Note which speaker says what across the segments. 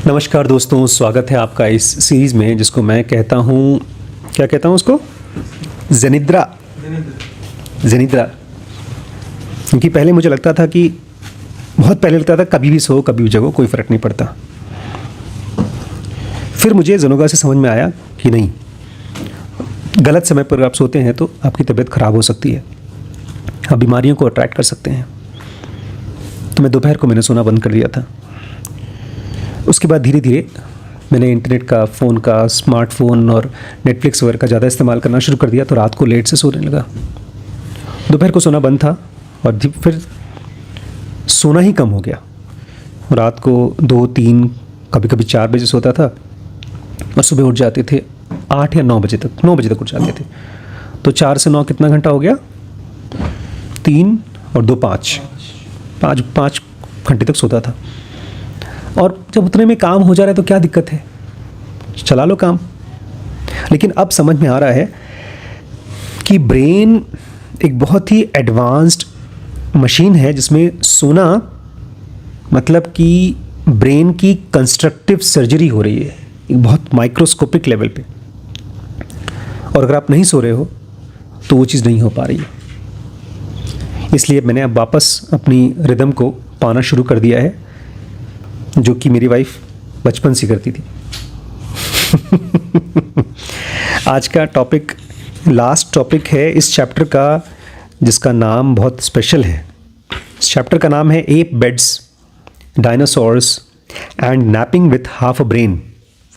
Speaker 1: नमस्कार दोस्तों, स्वागत है आपका इस सीरीज़ में जिसको मैं कहता हूँ, क्या कहता हूँ उसको, जेनिद्रा। क्योंकि पहले मुझे लगता था कि बहुत पहले लगता था कभी भी सो कभी भी जगो कोई फ़र्क नहीं पड़ता। फिर मुझे ज़ेनोगा से समझ में आया कि नहीं, गलत समय पर आप सोते हैं तो आपकी तबीयत ख़राब हो सकती है, आप बीमारियों को अट्रैक्ट कर सकते हैं। तो मैं दोपहर को मैंने सोना बंद कर दिया था। उसके बाद धीरे धीरे मैंने इंटरनेट का, फ़ोन का, स्मार्टफ़ोन और नेटफ्लिक्स वगैरह का ज़्यादा इस्तेमाल करना शुरू कर दिया, तो रात को लेट से सोने लगा। दोपहर को सोना बंद था और फिर सोना ही कम हो गया। रात को 2-3 कभी कभी 4 बजे सोता था और सुबह उठ जाते थे 8 या 9 बजे तक। 9 बजे तक उठ जाते थे। तो 4 से 9 कितना घंटा हो गया? 3 और 2 5 घंटे तक सोता था। और जब उतने में काम हो जा रहा है तो क्या दिक्कत है, चला लो काम। लेकिन अब समझ में आ रहा है कि ब्रेन एक बहुत ही एडवांस्ड मशीन है जिसमें सोना मतलब कि ब्रेन की कंस्ट्रक्टिव सर्जरी हो रही है एक बहुत माइक्रोस्कोपिक लेवल पे। और अगर आप नहीं सो रहे हो तो वो चीज़ नहीं हो पा रही है। इसलिए मैंने अब वापस अपनी रिदम को पाना शुरू कर दिया है, जो कि मेरी वाइफ बचपन से करती थी। आज का टॉपिक लास्ट टॉपिक है इस चैप्टर का, जिसका नाम बहुत स्पेशल है। इस चैप्टर का नाम है app beds, dinosaurs and napping with half a brain,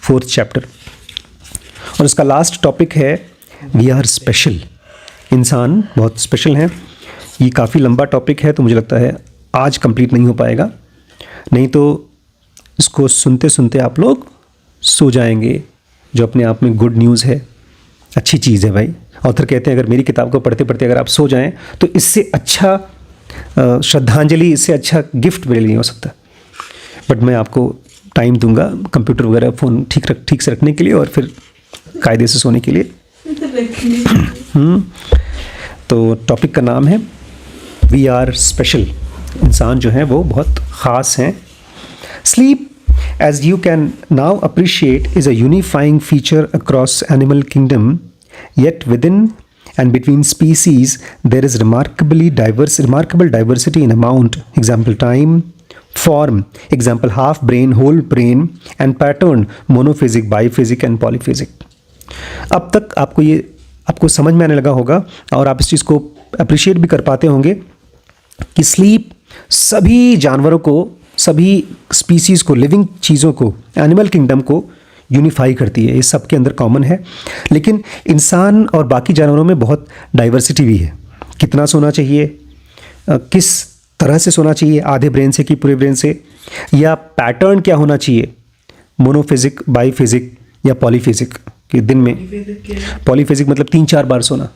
Speaker 1: 4th chapter. और इसका लास्ट टॉपिक है वी आर स्पेशल। इंसान बहुत स्पेशल हैं। ये काफ़ी लंबा टॉपिक है तो मुझे लगता है आज कंप्लीट नहीं हो पाएगा, नहीं तो इसको सुनते सुनते आप लोग सो जाएंगे, जो अपने आप में गुड न्यूज़ है, अच्छी चीज़ है भाई। ऑथर कहते हैं अगर मेरी किताब को पढ़ते पढ़ते अगर आप सो जाएं तो इससे अच्छा श्रद्धांजलि, इससे अच्छा गिफ्ट मेरे लिए नहीं हो सकता। बट मैं आपको टाइम दूंगा कंप्यूटर वगैरह फ़ोन ठीक से रखने के लिए और फिर कायदे से सोने के लिए। तो टॉपिक का नाम है वी आर स्पेशल। इंसान जो है वो बहुत ख़ास हैं। Sleep, as you can now appreciate, is a unifying feature across animal kingdom, yet within and between species there is remarkable diversity in amount, example time, form, example half brain, whole brain, and pattern, monophasic, biphasic and polyphasic. अब तक आपको समझ में आने लगा होगा और आप इस चीज़ को अप्रिशिएट भी कर पाते होंगे कि स्लीप सभी जानवरों को, सभी स्पीसीज़ को, लिविंग चीज़ों को, एनिमल किंगडम को यूनिफाई करती है। ये सबके अंदर कॉमन है। लेकिन इंसान और बाकी जानवरों में बहुत डाइवर्सिटी भी है। कितना सोना चाहिए, किस तरह से सोना चाहिए, आधे ब्रेन से कि पूरे ब्रेन से, या पैटर्न क्या होना चाहिए, मोनोफिजिक, बाईफिजिक या पॉलीफिजिक, कि दिन में पॉलीफिजिक मतलब 3-4 बार सोना।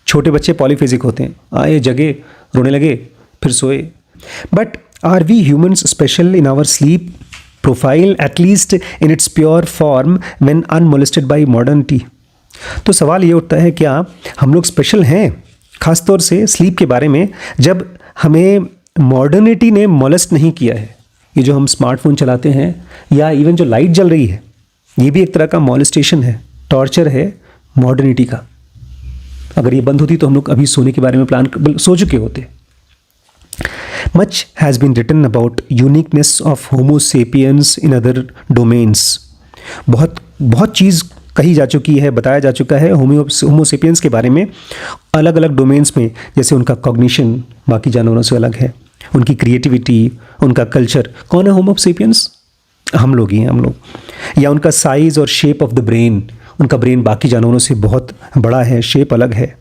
Speaker 1: छोटे बच्चे पॉलीफिजिक होते हैं, आए जगे, रोने लगे, फिर सोए। But are we humans special in our sleep profile, at least in its pure form, when unmolested by modernity? तो सवाल ये उठता है, क्या हम लोग स्पेशल हैं ख़ासतौर से स्लीप के बारे में जब हमें मॉडर्निटी ने मोलेस्ट नहीं किया है? ये जो हम स्मार्टफोन चलाते हैं या इवन जो लाइट जल रही है, ये भी एक तरह का मॉलेस्टेशन है, टॉर्चर है मॉडर्निटी का। अगर ये बंद होती तो हम लोग अभी सोने के बारे में सो चुके होते। Much has been written about uniqueness of Homo sapiens in other domains. बहुत चीज़ कही जा चुकी है, बताया जा चुका है होमो सेपियंस के बारे में अलग अलग डोमेन्स में। जैसे उनका कॉग्निशन बाकी जानवरों से अलग है, उनकी क्रिएटिविटी, उनका कल्चर। कौन है होमो सेपियंस? हम लोग ही हैं, हम लोग। या उनका साइज़ और शेप ऑफ द ब्रेन, उनका ब्रेन बाकी जानवरों से बहुत बड़ा है, शेप अलग है।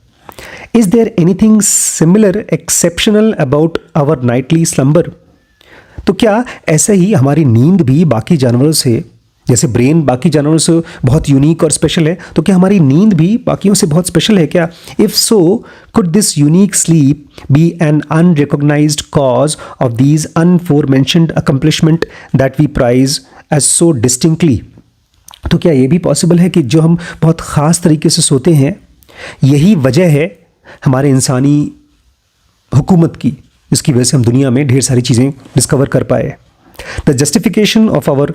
Speaker 1: Is there anything similar, exceptional about our nightly slumber? तो क्या ऐसा ही हमारी नींद भी बाकी जानवरों से, जैसे ब्रेन बाकी जानवरों से बहुत यूनिक और स्पेशल है, तो क्या हमारी नींद भी बाकियों से बहुत स्पेशल है क्या? If so, could this unique sleep be an unrecognized cause of these aforementioned accomplishment that we prize as so distinctly? तो क्या ये भी पॉसिबल है कि जो हम बहुत ख़ास तरीके से सोते हैं, यही वजह है हमारे इंसानी हुकूमत की, जिसकी वजह से हम दुनिया में ढेर सारी चीज़ें डिस्कवर कर पाए। The justification of our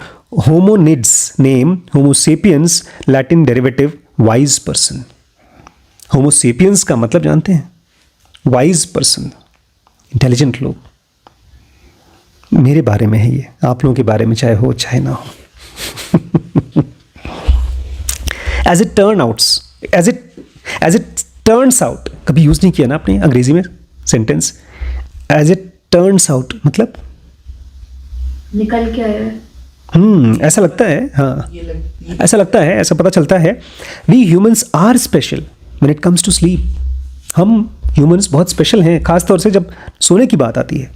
Speaker 1: hominids name Homo sapiens Latin derivative wise person. Homo sapiens का मतलब जानते हैं? Wise person, intelligent लोग. मेरे बारे में है ये, आप लोगों के बारे में चाहे हो चाहे ना हो. As it turns out, कभी यूज नहीं किया ना आपने अंग्रेजी में sentence. As it turns out मतलब
Speaker 2: निकल के आया है.
Speaker 1: ऐसा लगता है. हाँ, ऐसा लगता है, ऐसा पता चलता है. We humans are special when it comes to sleep. हम ह्यूमंस बहुत स्पेशल हैं, खासतौर से जब सोने की बात आती है.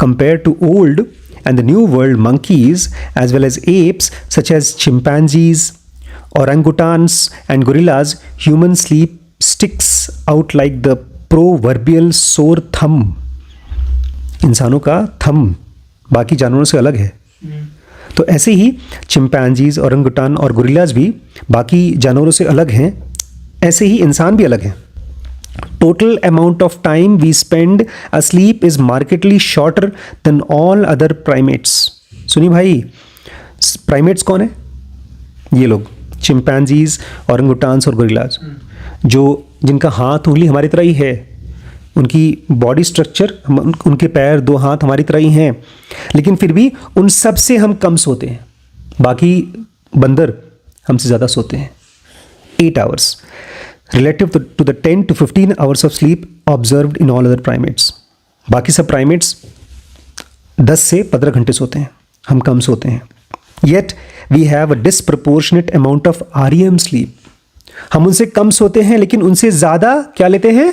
Speaker 1: Compare to old and the new world monkeys as well as apes such as chimpanzees, orangutans and gorillas, human sleep sticks out like the proverbial sore thumb. इंसानों का थंब बाकी जानवरों से अलग है. तो ऐसे ही चिंपैंजीज, ओरंगुटान और गोरिल्लाज भी बाकी जानवरों से अलग हैं. ऐसे ही इंसान भी अलग हैं. Total amount of time we spend asleep is markedly shorter than all other primates. सुनिए भाई, प्राइमेट्स कौन है? ये लोग चिंपैंजीज, ओरंगुटान्स और गोरिल्लाज, जो जिनका हाथ उंगली हमारी तरह ही है. उनकी बॉडी स्ट्रक्चर, उनके पैर, 2 हाथ हमारी तरह ही हैं, लेकिन फिर भी उन सब से हम कम सोते हैं. बाकी बंदर हमसे ज़्यादा सोते हैं, 8 hours relative to the 10 to 15 hours of sleep observed in all other primates. बाकी सब प्राइमेट्स 10 से 15 घंटे सोते हैं, हम कम सोते हैं. Yet we have a disproportionate amount of REM sleep. हम उनसे कम सोते हैं लेकिन उनसे ज़्यादा क्या लेते हैं?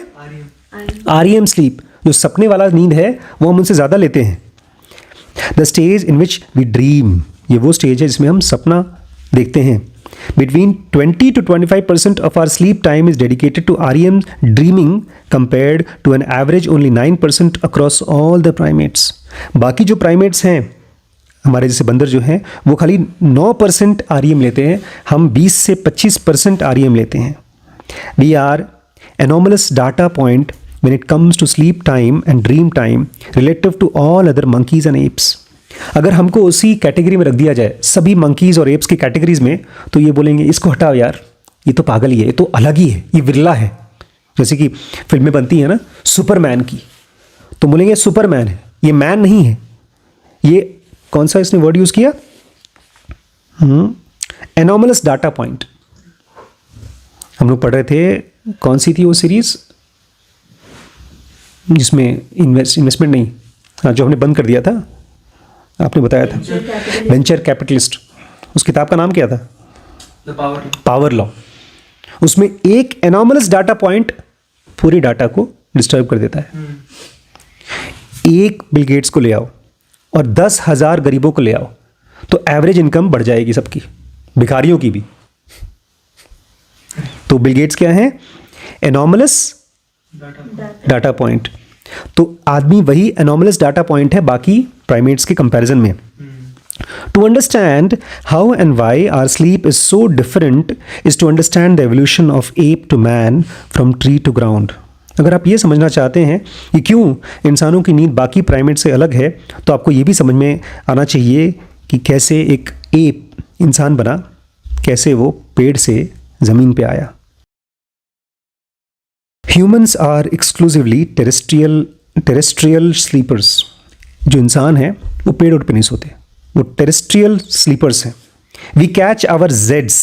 Speaker 1: REM sleep. जो सपने वाला नींद है वो हम उनसे ज़्यादा लेते हैं. The stage in which we dream, ये वो स्टेज है जिसमें हम सपना देखते हैं. Between 20 to 25% of our sleep time is dedicated to REM dreaming compared to an average only 9% across all the primates. बाकी जो primates हैं, हमारे जैसे बंदर जो हैं, वो खाली 9% REM लेते हैं, हम 20 से 25% REM लेते हैं. We are anomalous data point when it comes to sleep time and dream time relative to all other monkeys and apes. अगर हमको उसी कैटेगरी में रख दिया जाए, सभी मंकीज़ और एप्स की कैटेगरीज में, तो ये बोलेंगे इसको हटाओ यार, ये तो पागल ही है, ये तो अलग ही है, ये विरला है. जैसे कि फिल्में बनती हैं ना सुपरमैन की, तो बोलेंगे सुपरमैन है, ये मैन नहीं है. ये कौन सा इसने वर्ड यूज़ किया? Anomalous data point. हम लोग पढ़ रहे थे, कौन सी थी वो सीरीज जिसमें इन्वेस्टमेंट नहीं, हाँ, जो हमने बंद कर दिया था, आपने बताया था, वेंचर कैपिटलिस्ट. उस किताब का नाम क्या था? Power law. उसमें एक एनोमलस डाटा पॉइंट पूरी डाटा को डिस्टर्ब कर देता है. एक बिल गेट्स को ले आओ और 10,000 गरीबों को ले आओ, तो एवरेज इनकम बढ़ जाएगी सबकी, भिखारियों की भी. तो बिल गेट्स क्या है? Anomalous data point. तो आदमी वही एनोमलस डाटा पॉइंट है बाकी प्राइमेट्स के कंपैरिजन में. To understand how and why our sleep is so different is to understand the evolution of ape to man from tree to ground. अगर आप ये समझना चाहते हैं कि क्यों इंसानों की नींद बाकी प्राइमेट से अलग है, तो आपको ये भी समझ में आना चाहिए कि कैसे एक एप इंसान बना, कैसे वो पेड़ से ज़मीन पे आया. Humans are exclusively terrestrial sleepers. जो इंसान है वो पेड़ उड़ पे नहीं सोते, वो टेरेस्ट्रियल स्लीपर्स हैं. वी कैच आवर जेड्स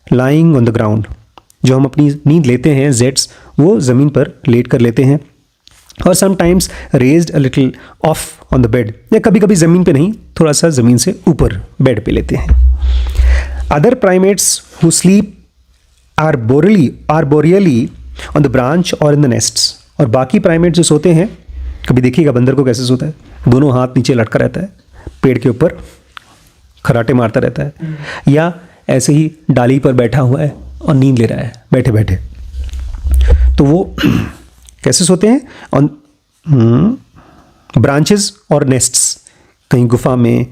Speaker 1: लाइंग ऑन द ग्राउंड. जो हम अपनी नींद लेते हैं, जेड्स, वो ज़मीन पर लेट कर लेते हैं. और sometimes raised a little of on the bed, या कभी कभी ज़मीन पे नहीं, थोड़ा सा ज़मीन से ऊपर बेड पे लेते हैं. Other primates who sleep arboreally on the branch और इन द नेस्ट्स. और बाकी प्राइमेट जो सोते हैं, कभी देखिएगा बंदर को कैसे सोता है, दोनों हाथ नीचे लटका रहता है, पेड़ के ऊपर खराटे मारता रहता है, या ऐसे ही डाली पर बैठा हुआ है और नींद ले रहा है बैठे बैठे. तो वो कैसे सोते हैं? ऑन ब्रांचेस और नेस्ट्स, कहीं गुफा में,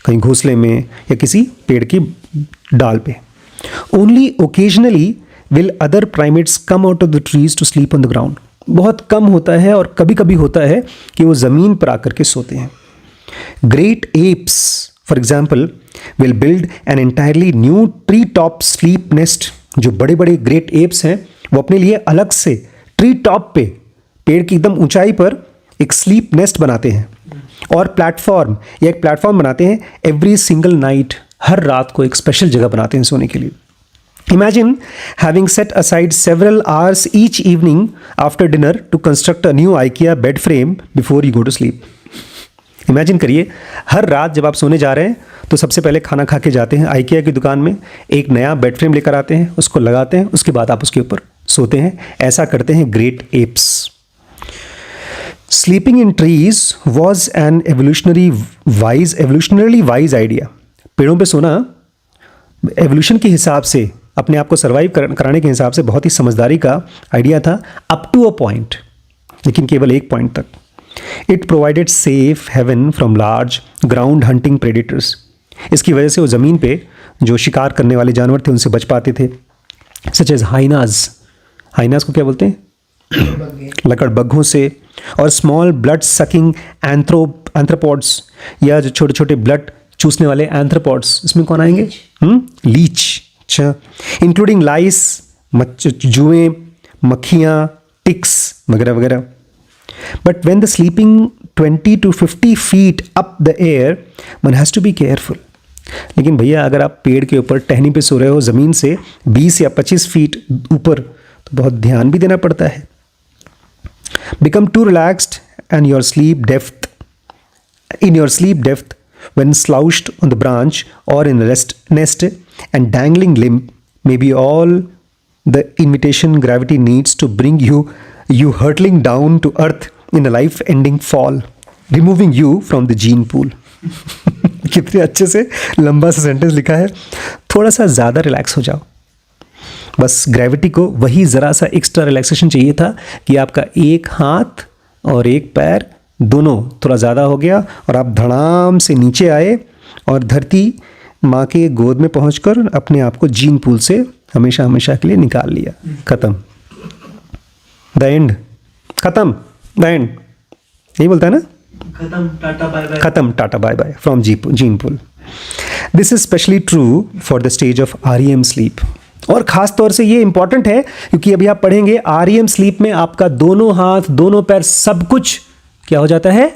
Speaker 1: कहीं घोंसले में, या किसी पेड़ की डाल पे. Only occasionally will other primates come out of the trees to sleep on the ground. बहुत कम होता है और कभी कभी होता है कि वो ज़मीन पर आकर के सोते हैं. Great apes, for example, will build an entirely new tree-top sleep nest. जो बड़े बड़े ग्रेट एप्स हैं वो अपने लिए अलग से ट्री टॉप पे, पेड़ की एकदम ऊंचाई पर एक स्लीप नेस्ट बनाते हैं और प्लेटफॉर्म या एक प्लेटफॉर्म बनाते हैं एवरी सिंगल नाइट. हर रात को एक स्पेशल जगह बनाते हैं सोने के लिए. Imagine having set aside several hours each evening after dinner to construct a new IKEA bed frame before you go to sleep. Imagine करिए, हर रात जब आप सोने जा रहे हैं तो सबसे पहले खाना खा के जाते हैं IKEA की दुकान में, एक नया बेड फ्रेम लेकर आते हैं, उसको लगाते हैं, उसके बाद आप उसके ऊपर सोते हैं. ऐसा करते हैं great apps. Sleeping in trees was an evolutionarily wise idea. पेड़ों पे सोना एवोल्यूशन के हिसाब से, अपने आप को सर्वाइव कराने के हिसाब से बहुत ही समझदारी का आइडिया था, अप टू अ पॉइंट, लेकिन केवल एक पॉइंट तक. It provided safe haven from large ground hunting predators. इसकी वजह से वो ज़मीन पे जो शिकार करने वाले जानवर थे उनसे बच पाते थे, सच एज हाइनाज. हाइनाज को क्या बोलते हैं? लकड़बग्घों से. और स्मॉल ब्लड सकिंग एंथ्रोपॉड्स, या जो छोटे छोटे ब्लड चूसने वाले एंथ्रोपॉड्स, इसमें कौन आएंगे? लीच. अच्छा, इंक्लूडिंग लाइस, जुएं, मक्खियाँ, टिक्स वगैरह वगैरह. But when the sleeping 20 to 50 feet up the air, one has to be careful. लेकिन भैया अगर आप पेड़ के ऊपर टहनी पे सो रहे हो ज़मीन से 20 या 25 फीट ऊपर, तो बहुत ध्यान भी देना पड़ता है. Become too relaxed and your sleep depth when slouched on the branch or in a nest and dangling limb may be all the invitation gravity needs to bring you hurtling down to earth in a life-ending fall, removing you from the gene pool. कितने अच्छे से लंबा सा sentence लिखा है. थोड़ा सा ज़्यादा रिलैक्स हो जाओ. बस ग्रेविटी को वही ज़रा सा एक्स्ट्रा रिलैक्सेशन चाहिए था कि आपका एक हाथ और एक पैर दोनों थोड़ा ज़्यादा हो गया और आप धड़ाम से नीचे आए और धरती माँ के गोद में पहुंचकर अपने आप को जीन पूल से हमेशा हमेशा के लिए निकाल लिया. ख़त्म. The end. ख़त्म. The end. यही बोलता है ना?
Speaker 3: खत्म, टाटा बाय बाय.
Speaker 1: खत्म, tata bye bye from gene pool. This is specially true for the stage of REM sleep. और ख़ास तौर से ये इंपॉर्टेंट है क्योंकि अभी आप पढ़ेंगे REM स्लीप में आपका दोनों हाथ, दोनों पैर, सब कुछ क्या हो जाता है?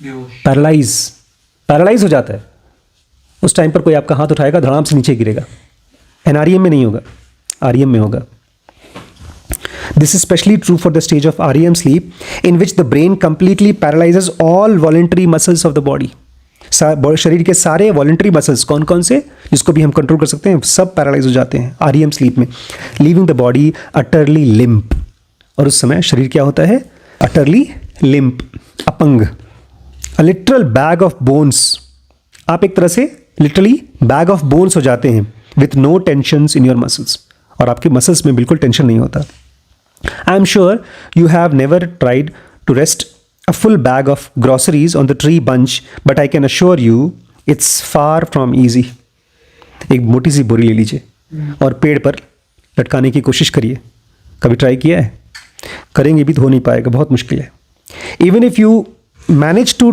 Speaker 1: पैरालाइज हो जाता है. उस टाइम पर कोई आपका हाथ उठाएगा, धड़ाम से नीचे गिरेगा. NREM में नहीं होगा, REM में होगा. This is especially true for the stage of REM sleep in which the brain completely paralyzes all voluntary muscles of the body. शरीर के सारे वॉलंटरी मसल्स कौन कौन से जिसको भी हम कंट्रोल कर सकते हैं सब पैरालाइज हो जाते हैं REM स्लीप में, leaving the body utterly limp. और उस समय शरीर क्या होता है? अटरली लिम्प, अपंग. अ लिटरल बैग ऑफ बोन्स. आप एक तरह से लिटरली बैग ऑफ बोन्स हो जाते हैं with no tensions in your muscles. और आपके मसल्स में बिल्कुल टेंशन नहीं होता. I am sure you have never tried to rest a full bag of groceries on the tree bunch, but I can assure you it's far from easy. एक मोटी सी बोरी ले लीजिए और पेड़ पर लटकाने की कोशिश करिए. कभी ट्राई किया है? करेंगे भी तो हो नहीं पाएगा, बहुत मुश्किल है. Even if you manage to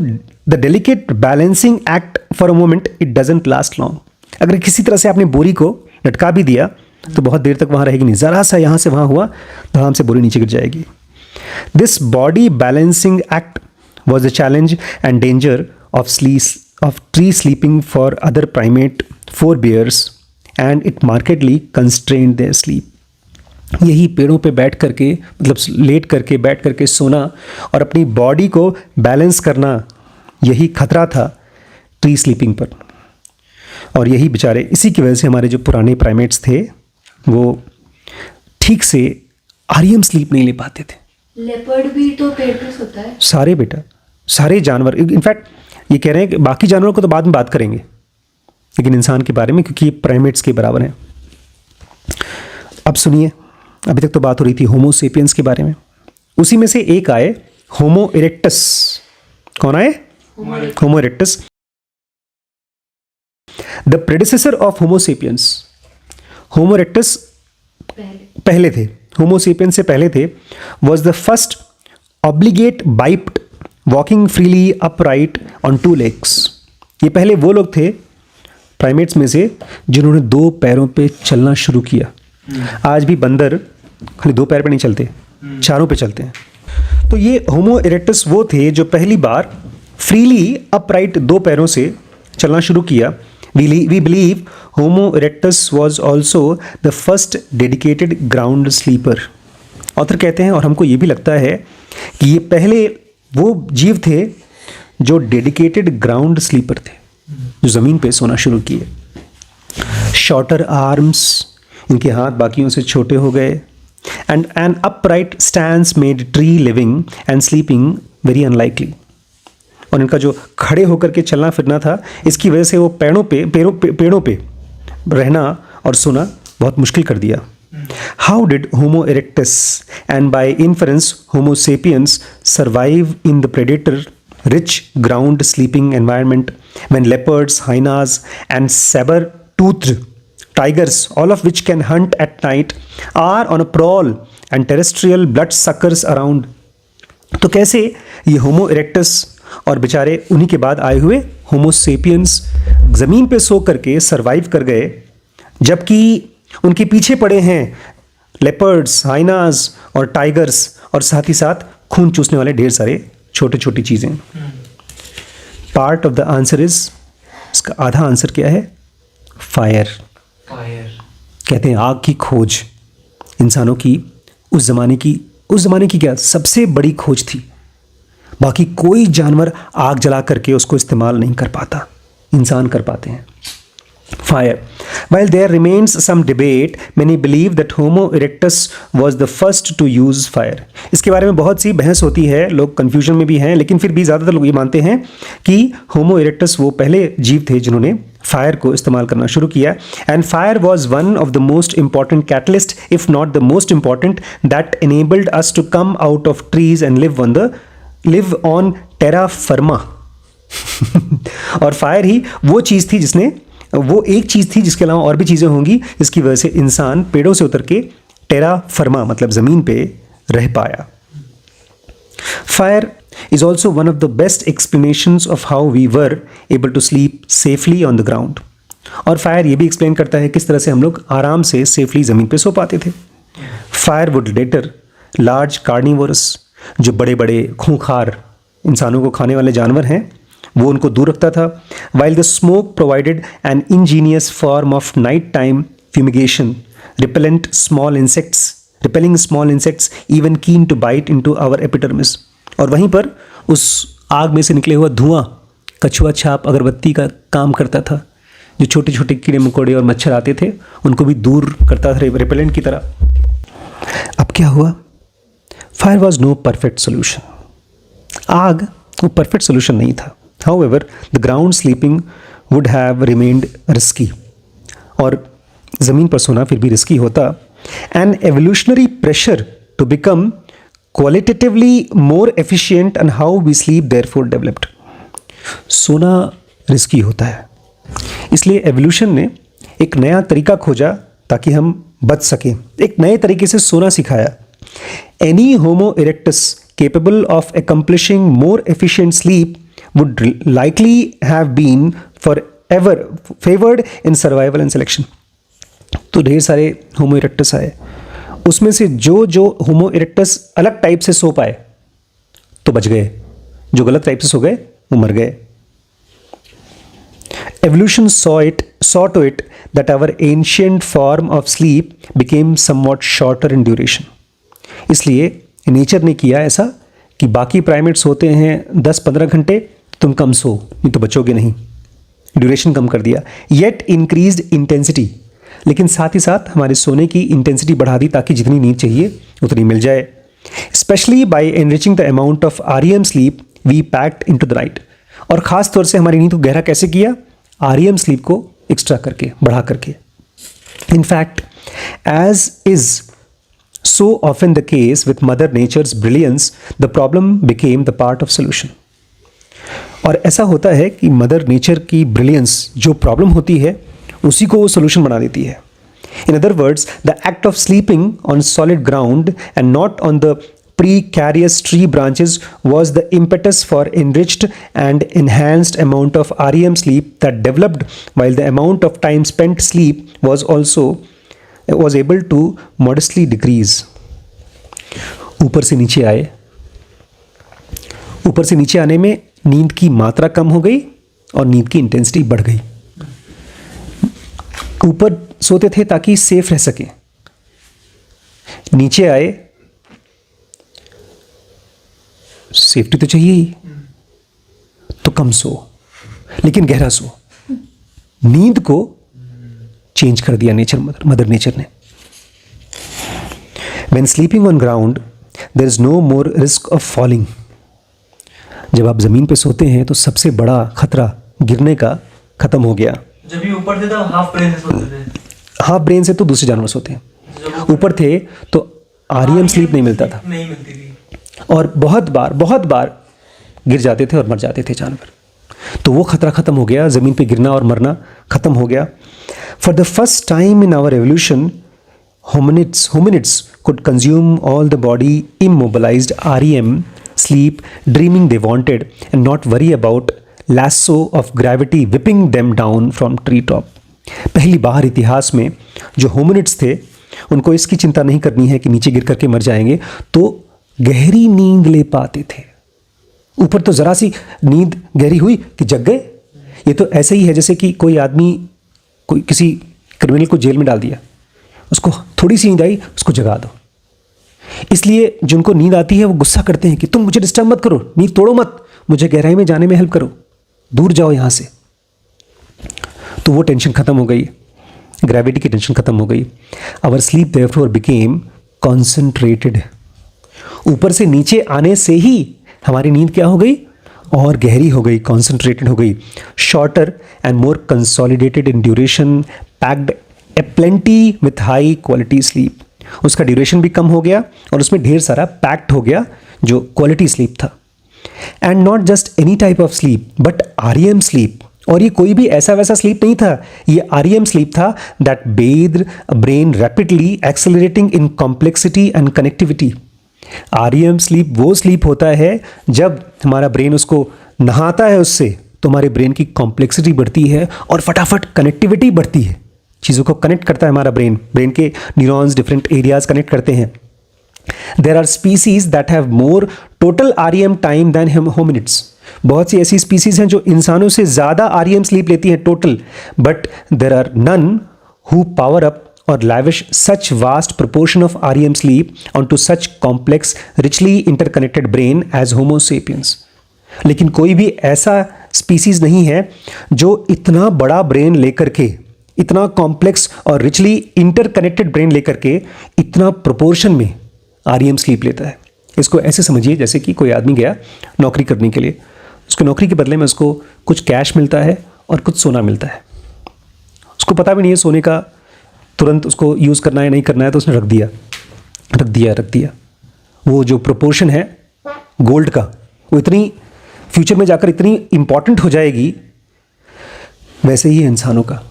Speaker 1: the delicate balancing act for a moment, it doesn't last long. अगर किसी तरह से आपने बोरी को लटका भी दिया तो बहुत देर तक वहाँ रहेगी नहीं. ज़रा सा यहाँ से वहाँ हुआ, धड़ाम से बोरी नीचे गिर जाएगी. This body balancing act was a challenge and danger of tree sleeping for other primate forebears, and it markedly constrained their sleep. यही पेड़ों पे बैठ करके, मतलब लेट करके, बैठ करके सोना और अपनी बॉडी को बैलेंस करना, यही खतरा था ट्री स्लीपिंग पर. और यही बेचारे, इसी की वजह से हमारे जो पुराने प्राइमेट्स थे वो ठीक से REM स्लीप नहीं ले पाते थे.
Speaker 2: लेपर्ड भी तो पेड़ पे सोता है.
Speaker 1: सारे बेटा, सारे जानवर. इनफैक्ट ये कह रहे हैं कि बाकी जानवरों को तो बाद में बात करेंगे, लेकिन इंसान के बारे में, क्योंकि ये प्राइमेट्स के बराबर हैं. अब सुनिए, अभी तक तो बात हो रही थी होमो सेपियंस के बारे में. उसी में से एक आए होमो इरेक्टस. कौन आए? Homo erectus, the predecessor of Homo sapiens. Homo erectus पहले थे, होमो सेपियंस से पहले थे. Was the first obligate biped walking freely upright on two legs. ये पहले वो लोग थे प्राइमेट्स में से जिन्होंने दो पैरों पे चलना शुरू किया। आज भी बंदर खाली दो पैर पे नहीं चलते, चारों पे चलते हैं। तो ये होमो इरेक्टस वो थे जो पहली बार फ्रीली अपराइट दो पैरों से चलना शुरू किया। We believe Homo erectus was also the first dedicated ground sleeper। Author कहते हैं और हमको ये भी लगता है कि ये पहले वो जीव थे जो डेडिकेटेड ग्राउंड स्लीपर थे, जो ज़मीन पे सोना शुरू किए। शॉर्टर आर्म्स, इनके हाथ बाकियों से छोटे हो गए। And an upright stance made tree living and sleeping very unlikely. और इनका जो खड़े होकर के चलना फिरना था, इसकी वजह से वो पेड़ों पे रहना और सोना बहुत मुश्किल कर दिया। How did Homo erectus and by inference Homo sapiens survive in the predator rich ground sleeping environment when leopards, hyenas and sabre toothed tigers, all of which can hunt at night, are on a prowl and terrestrial blood suckers around। तो कैसे ये होमो erectus और बेचारे उन्हीं के बाद आए हुए होमो सेपियंस ज़मीन पे सो करके सरवाइव कर गए, जबकि उनके पीछे पड़े हैं लेपर्ड्स, हाइनास और टाइगर्स, और साथ ही साथ खून चूसने वाले ढेर सारे छोटे छोटी चीज़ें। Part of the answer is, इसका आधा आंसर क्या है? फायर। कहते हैं आग की खोज इंसानों की उस ज़माने की क्या सबसे बड़ी खोज थी। बाकी कोई जानवर आग जला करके उसको इस्तेमाल नहीं कर पाता, इंसान कर पाते हैं। Fire. While there remains some debate, many believe that Homo erectus was the first to use fire। इसके बारे में बहुत सी बहस होती है, लोग कंफ्यूजन में भी हैं, लेकिन फिर भी ज़्यादातर लोग ये मानते हैं कि Homo erectus वो पहले जीव थे जिन्होंने फायर को इस्तेमाल करना शुरू किया। And fire was one of the most important catalyst, if not the most important, that enabled us to come out of trees and live on terra firma। और फायर ही वो चीज़ थी जिसने, वो एक चीज़ थी जिसके अलावा और भी चीज़ें होंगी जिसकी वजह से इंसान पेड़ों से उतर के टेरा फर्मा मतलब ज़मीन पे रह पाया। Fire is also one of the best explanations of how we were able to sleep safely on the ground। और फायर ये भी एक्सप्लेन करता है किस तरह से हम लोग आराम से सेफली ज़मीन पे सो पाते थे। Fire would later large carnivorous, जो बड़े बड़े खूंखार इंसानों को खाने वाले जानवर हैं, वो उनको दूर रखता था। While the smoke provided an ingenious form of night time fumigation, repelling small insects even keen to bite into our epidermis. और वहीं पर उस आग में से निकले हुआ धुआं कछुआ छाप अगरबत्ती का काम करता था। जो छोटे छोटे कीड़े मकोड़े और मच्छर आते थे उनको भी दूर करता था रिपेलेंट की तरह। अब क्या हुआ? Fire was no perfect solution. आग वो परफेक्ट सोल्यूशन नहीं था। However, the ground sleeping would have remained risky। और ज़मीन पर सोना फिर भी रिस्की होता। An evolutionary pressure to become qualitatively more efficient and how we sleep therefore developed। सोना रिस्की होता है, इसलिए एवोल्यूशन ने एक नया तरीका खोजा ताकि हम बच सकें, एक नए तरीके से सोना सिखाया। Any Homo erectus capable of accomplishing more efficient sleep would likely have been forever favored in survival and selection। तो ढेर सारे होमो इरेक्टस आए, उसमें से जो होमो इरेक्टस अलग टाइप से सो पाए तो बच गए, जो गलत टाइप से सो गए वो मर गए। Evolution saw to it that our ancient form of sleep became somewhat shorter in duration। इसलिए नेचर ने किया ऐसा कि बाकी प्राइमेट्स होते हैं 10-15 घंटे, तुम कम सो नहीं तो बचोगे नहीं, ड्यूरेशन कम कर दिया। येट इंक्रीज्ड इंटेंसिटी, लेकिन साथ ही साथ हमारे सोने की इंटेंसिटी बढ़ा दी ताकि जितनी नींद चाहिए उतनी मिल जाए। Specially by enriching the amount of REM sleep we packed into the night. और ख़ास तौर से हमारी नींद को गहरा कैसे किया? REM स्लीप को एक्स्ट्रा करके, बढ़ा करके। In fact as is so often the case with mother nature's brilliance, the problem became the part of solution। और ऐसा होता है कि मदर नेचर की ब्रिलियंस जो प्रॉब्लम होती है उसी को वो सोल्यूशन बना देती है। In other words, the act of sleeping on solid ground and not on the precarious tree branches was the impetus for enriched and enhanced amount of REM sleep that developed, while the amount of time spent sleep was able to modestly decrease. ऊपर से नीचे आए, ऊपर से नीचे आने में नींद की मात्रा कम हो गई और नींद की इंटेंसिटी बढ़ गई. ऊपर सोते थे ताकि सेफ रह सके, नीचे आए, सेफ्टी तो चाहिए ही, तो कम सो लेकिन गहरा सो. नींद को चेंज कर दिया मदर नेचर ने. When sleeping on ground, there is no more risk of falling. जब आप जमीन पे सोते हैं तो सबसे बड़ा खतरा गिरने का खत्म हो गया.
Speaker 3: जब भी ऊपर थे तो हाफ ब्रेन से सोते थे.
Speaker 1: हाफ ब्रेन से तो दूसरे जानवर सोते हैं. ऊपर थे तो REM स्लीप नहीं मिलता था,
Speaker 3: नहीं मिलती थी,
Speaker 1: और बहुत बार गिर जाते थे और मर जाते थे जानवर. तो वो खतरा खत्म हो गया, ज़मीन पे गिरना और मरना खत्म हो गया. For the first time in our evolution, hominids could consume all the body immobilized REM sleep, dreaming they wanted, and not worry about lasso of gravity whipping them down from tree top. पहली बार इतिहास में जो hominids थे उनको इसकी चिंता नहीं करनी है कि नीचे गिर करके मर जाएंगे, तो गहरी नींद ले पाते थे. ऊपर तो ज़रा सी नींद गहरी हुई कि जग गए. ये तो ऐसे ही है जैसे कि कोई आदमी कोई किसी क्रिमिनल को जेल में डाल दिया, उसको थोड़ी सी नींद आई, उसको जगा दो. इसलिए जिनको नींद आती है वो गुस्सा करते हैं कि तुम मुझे डिस्टर्ब मत करो, नींद तोड़ो मत, मुझे गहराई में जाने में हेल्प करो, दूर जाओ यहाँ से. तो वो टेंशन खत्म हो गई, ग्रेविटी की टेंशन खत्म हो गई. Our sleep therefore became concentrated. ऊपर से नीचे आने से ही हमारी नींद क्या हो गई? और गहरी हो गई, कॉन्सेंट्रेटेड हो गई. Shorter and more consolidated in duration, packed A plenty with high quality sleep. उसका ड्यूरेशन भी कम हो गया और उसमें ढेर सारा पैक्ड हो गया जो क्वालिटी स्लीप था. And not just any type of sleep but REM sleep. और ये कोई भी ऐसा वैसा स्लीप नहीं था, ये REM स्लीप था that based brain rapidly accelerating in complexity and connectivity. REM sleep वो स्लीप होता है जब हमारा ब्रेन उसको नहाता है, उससे तो हमारे ब्रेन की कॉम्प्लेक्सिटी बढ़ती है और फटाफट कनेक्टिविटी बढ़ती है. चीज़ों को कनेक्ट करता है हमारा ब्रेन के न्यूरॉन्स डिफरेंट एरियाज कनेक्ट करते हैं. There are species that have more total REM time than hominids. बहुत सी ऐसी स्पीसीज हैं जो इंसानों से ज़्यादा REM स्लीप लेती हैं total, but there are none who power up or lavish such vast proportion of REM sleep onto such complex, richly interconnected brain as Homo sapiens. लेकिन कोई भी ऐसा स्पीसीज नहीं है जो इतना बड़ा ब्रेन लेकर के, इतना कॉम्प्लेक्स और रिचली इंटरकनेक्टेड ब्रेन लेकर के इतना प्रोपोर्शन में REM स्लीप लेता है. इसको ऐसे समझिए जैसे कि कोई आदमी गया नौकरी करने के लिए, उसको नौकरी के बदले में उसको कुछ कैश मिलता है और कुछ सोना मिलता है. उसको पता भी नहीं है सोने का तुरंत उसको यूज़ करना है नहीं करना है, तो उसने रख दिया. वो जो प्रोपोर्शन है गोल्ड का, वो इतनी फ्यूचर में जाकर इतनी इंपॉर्टेंट हो जाएगी. वैसे ही है इंसानों का,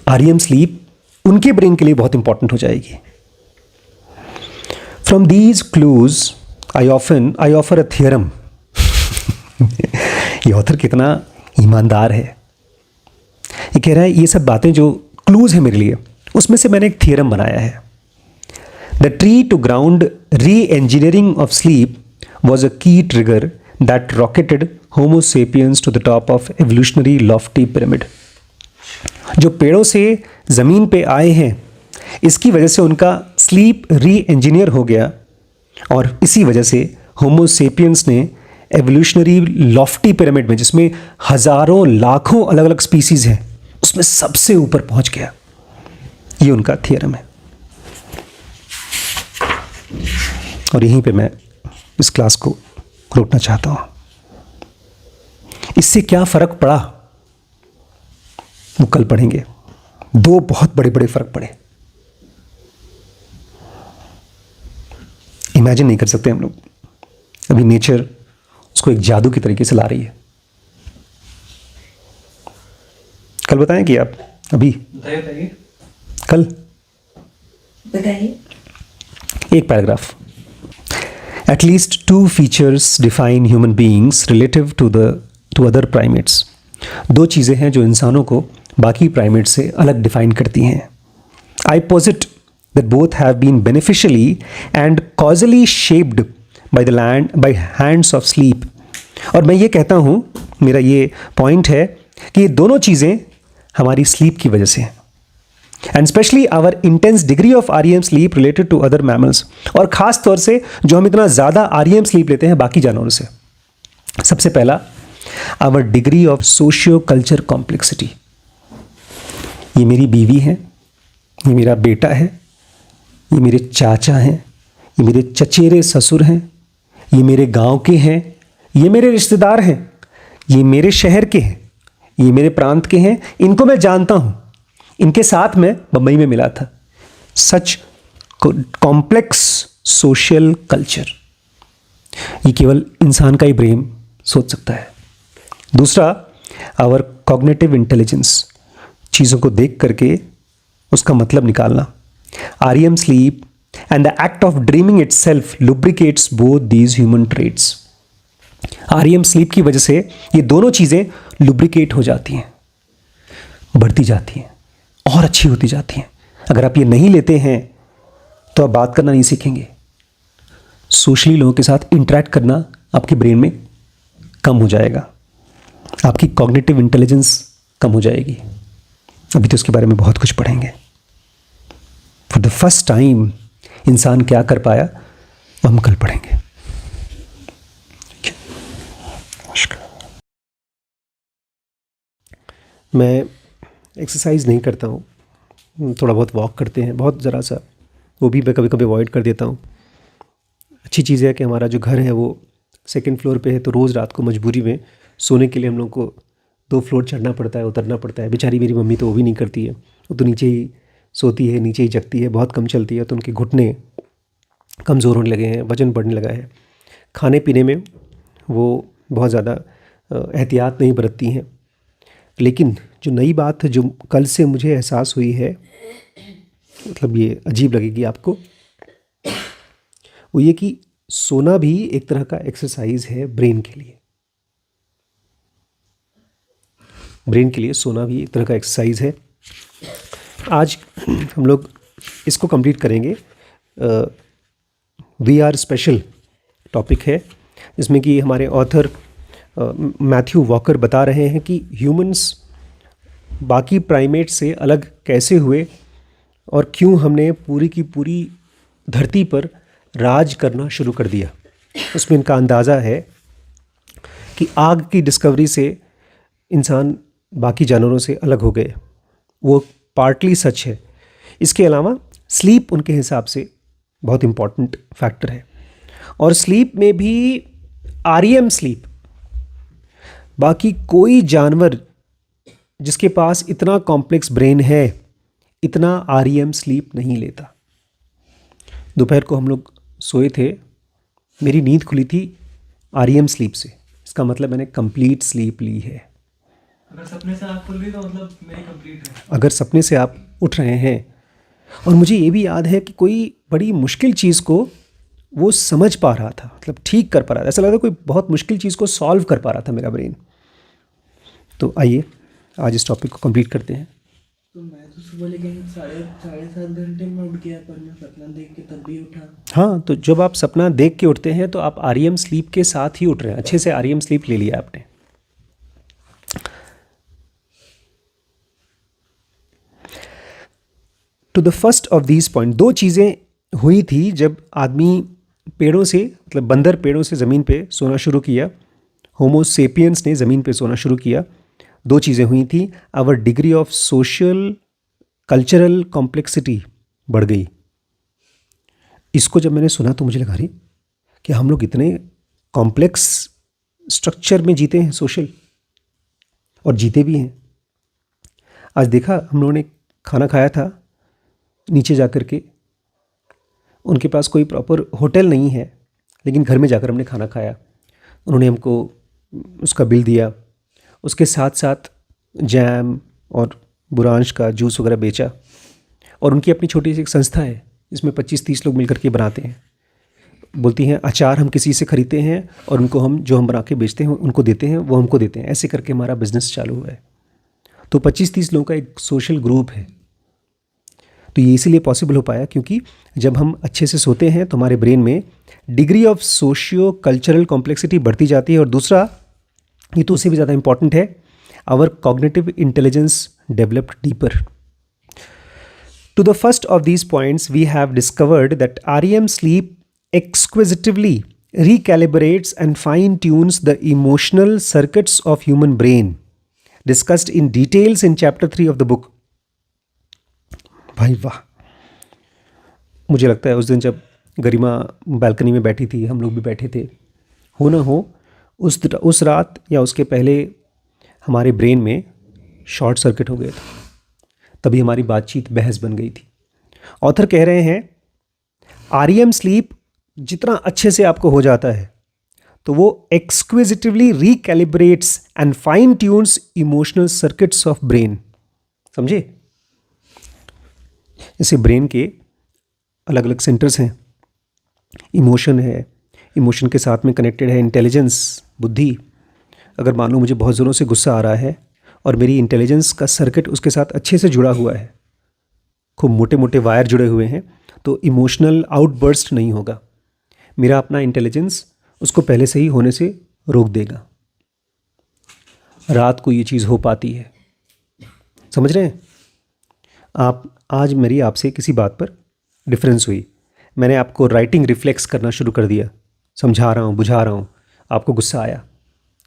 Speaker 1: REM स्लीप उनके ब्रेन के लिए बहुत इंपॉर्टेंट हो जाएगी. From these clues I offer a theorem. ये ऑथर कितना ईमानदार है. ये कह रहा है ये सब बातें जो क्लूज है मेरे लिए, उसमें से मैंने एक थियरम बनाया है. The tree to ground re engineering of sleep was a key trigger that rocketed Homo sapiens to the top of evolutionary lofty pyramid. जो पेड़ों से ज़मीन पे आए हैं, इसकी वजह से उनका स्लीप री इंजीनियर हो गया, और इसी वजह से होमो सेपियंस ने एवोल्यूशनरी लॉफ्टी पिरामिड में, जिसमें हज़ारों लाखों अलग अलग स्पीसीज़ हैं, उसमें सबसे ऊपर पहुंच गया. ये उनका थियरम है. और यहीं पे मैं इस क्लास को रोकना चाहता हूं. इससे क्या फ़र्क पड़ा वो कल पढ़ेंगे. दो बहुत बड़े बड़े फ़र्क पड़े, इमेजिन नहीं कर सकते हम लोग. अभी नेचर उसको एक जादू की तरीके से ला रही है. कल बताएं कि आप अभी
Speaker 3: बताइए.
Speaker 2: बताइए.
Speaker 1: एक paragraph. At least two features define human beings relative to other primates. दो चीज़ें हैं जो इंसानों को बाकी प्राइमेट से अलग डिफाइन करती हैं. I posit that both have been beneficially and causally shaped by hands of sleep. और मैं ये कहता हूँ, मेरा ये पॉइंट है कि ये दोनों चीज़ें हमारी स्लीप की वजह से हैं. And specially our intense degree of REM sleep related to other mammals. और ख़ास तौर से जो हम इतना ज़्यादा REM स्लीप लेते हैं बाकी जानवरों से. सबसे पहला, our degree of socio culture complexity. ये मेरी बीवी है, ये मेरा बेटा है, ये मेरे चाचा हैं, ये मेरे चचेरे ससुर हैं, ये मेरे गांव के हैं, ये मेरे रिश्तेदार हैं, ये मेरे शहर के हैं, ये मेरे प्रांत के हैं. इनको मैं जानता हूँ, इनके साथ मैं बम्बई में मिला था. सच कॉम्प्लेक्स सोशल कल्चर, ये केवल इंसान का ही ब्रेन सोच सकता है. दूसरा, आवर कॉग्निटिव इंटेलिजेंस. चीज़ों को देख करके उसका मतलब निकालना. REM sleep and the act of dreaming itself lubricates both these human traits. REM sleep की वजह से ये दोनों चीज़ें lubricate हो जाती हैं, बढ़ती जाती हैं और अच्छी होती जाती हैं. अगर आप ये नहीं लेते हैं तो आप बात करना नहीं सीखेंगे. सोशली लोगों के साथ इंटरेक्ट करना आपके ब्रेन में कम हो जाएगा, आपकी कॉग्निटिव इंटेलिजेंस कम हो जाएगी. अभी तो इसके बारे में बहुत कुछ पढ़ेंगे. फॉर द फर्स्ट टाइम इंसान क्या कर पाया वो हम कल पढ़ेंगे. मैं एक्सरसाइज नहीं करता हूँ, थोड़ा बहुत वॉक करते हैं, बहुत ज़रा सा, वो भी मैं कभी कभी अवॉइड कर देता हूँ. अच्छी चीज़ है कि हमारा जो घर है वो 2nd फ्लोर पे है, तो रोज़ रात को मजबूरी में सोने के लिए हम लोग को 2 फ्लोर चढ़ना पड़ता है, उतरना पड़ता है. बेचारी मेरी मम्मी तो वो भी नहीं करती है, वो तो नीचे ही सोती है, नीचे ही जगती है, बहुत कम चलती है. तो उनके घुटने कमज़ोर होने लगे हैं, वज़न बढ़ने लगा है. खाने पीने में वो बहुत ज़्यादा एहतियात नहीं बरतती हैं. लेकिन जो नई बात है जो कल से मुझे एहसास हुई है, मतलब ये अजीब लगेगी आपको, वो ये कि सोना भी एक तरह का एक्सरसाइज है ब्रेन के लिए. ब्रेन के लिए सोना भी एक तरह का एक्सरसाइज है. आज हम लोग इसको कंप्लीट करेंगे. वी आर स्पेशल टॉपिक है, जिसमें कि हमारे ऑथर मैथ्यू वॉकर बता रहे हैं कि ह्यूमंस बाकी प्राइमेट से अलग कैसे हुए और क्यों हमने पूरी की पूरी धरती पर राज करना शुरू कर दिया. उसमें इनका अंदाज़ा है कि आग की डिस्कवरी से इंसान बाकी जानवरों से अलग हो गए. वो पार्टली सच है. इसके अलावा स्लीप उनके हिसाब से बहुत इम्पॉर्टेंट फैक्टर है. और स्लीप में भी REM स्लीप, बाकी कोई जानवर जिसके पास इतना कॉम्प्लेक्स ब्रेन है इतना REM स्लीप नहीं लेता. दोपहर को हम लोग सोए थे, मेरी नींद खुली थी REM स्लीप से. इसका मतलब मैंने कंप्लीट स्लीप ली है.
Speaker 3: अगर सपने से आँख खुल गई तो मतलब मेरी कंप्लीट है.
Speaker 1: अगर सपने से आप उठ रहे हैं, और मुझे ये भी याद है कि कोई बड़ी मुश्किल चीज़ को वो समझ पा रहा था, मतलब ठीक कर पा रहा था, ऐसा लगा कोई बहुत मुश्किल चीज़ को सॉल्व कर पा रहा था मेरा ब्रेन. तो आइए आज इस टॉपिक को कंप्लीट करते हैं.
Speaker 4: तो मैं तो सुबह लेकिन 7.5 घंटे में उठ गया, पर मैं सपना देख के तब भी उठा.
Speaker 1: हाँ, तो जब आप सपना देख के उठते हैं तो आप REM स्लीप के साथ ही उठ रहे हैं. अच्छे से REM स्लीप ले लिया आपने. To the first of these point, दो चीज़ें हुई थी जब आदमी पेड़ों से, मतलब बंदर पेड़ों से ज़मीन पे सोना शुरू किया, होमो सेपियंस ने ज़मीन पे सोना शुरू किया. दो चीज़ें हुई थी. Our degree of social cultural complexity बढ़ गई. इसको जब मैंने सुना तो मुझे लगा अरे कि हम लोग इतने कॉम्प्लेक्स स्ट्रक्चर में जीते हैं सोशल, और जीते भी हैं. आज देखा हम लोगों ने खाना खाया था नीचे जा कर के, उनके पास कोई प्रॉपर होटल नहीं है, लेकिन घर में जाकर हमने खाना खाया. उन्होंने हमको उसका बिल दिया, उसके साथ साथ जैम और बुरांश का जूस वगैरह बेचा. और उनकी अपनी छोटी सी एक संस्था है जिसमें 25-30 लोग मिलकर के बनाते हैं. बोलती हैं अचार हम किसी से खरीदते हैं और उनको हम जो हम बना के बेचते हैं उनको देते हैं, वो हमको देते हैं, ऐसे करके हमारा बिजनेस चालू हुआ है। तो 25-30 लोगों का एक सोशल ग्रुप है। तो ये इसीलिए पॉसिबल हो पाया क्योंकि जब हम अच्छे से सोते हैं तो हमारे ब्रेन में degree of socio cultural complexity बढ़ती जाती है। और दूसरा, ये तो उससे भी ज़्यादा इंपॉर्टेंट है, our cognitive intelligence developed deeper. To the first of these points, we have discovered that REM sleep exquisitely recalibrates and fine-tunes the emotional circuits of human brain, discussed in details in chapter 3 of the book. भाई वाह, मुझे लगता है उस दिन जब गरिमा balcony में बैठी थी, हम लोग भी बैठे थे, हो ना हो उस रात या उसके पहले हमारे ब्रेन में शॉर्ट सर्किट हो गया था, तभी हमारी बातचीत बहस बन गई थी। ऑथर कह रहे हैं REM स्लीप जितना अच्छे से आपको हो जाता है तो वो exquisitely recalibrates and fine tunes emotional circuits of brain. समझे? जैसे ब्रेन के अलग अलग सेंटर्स हैं, इमोशन है, इमोशन के साथ में कनेक्टेड है इंटेलिजेंस, बुद्धि। अगर मान लो मुझे बहुत ज़ोरों से गुस्सा आ रहा है और मेरी इंटेलिजेंस का सर्किट उसके साथ अच्छे से जुड़ा हुआ है, खूब मोटे मोटे वायर जुड़े हुए हैं, तो इमोशनल आउटबर्स्ट नहीं होगा। मेरा अपना इंटेलिजेंस उसको पहले से ही होने से रोक देगा। रात को ये चीज़ हो पाती है, समझ रहे हैं आप? आज मेरी आपसे किसी बात पर डिफरेंस हुई, मैंने आपको राइटिंग रिफ्लेक्स करना शुरू कर दिया, समझा रहा हूँ, बुझा रहा हूँ, आपको गुस्सा आया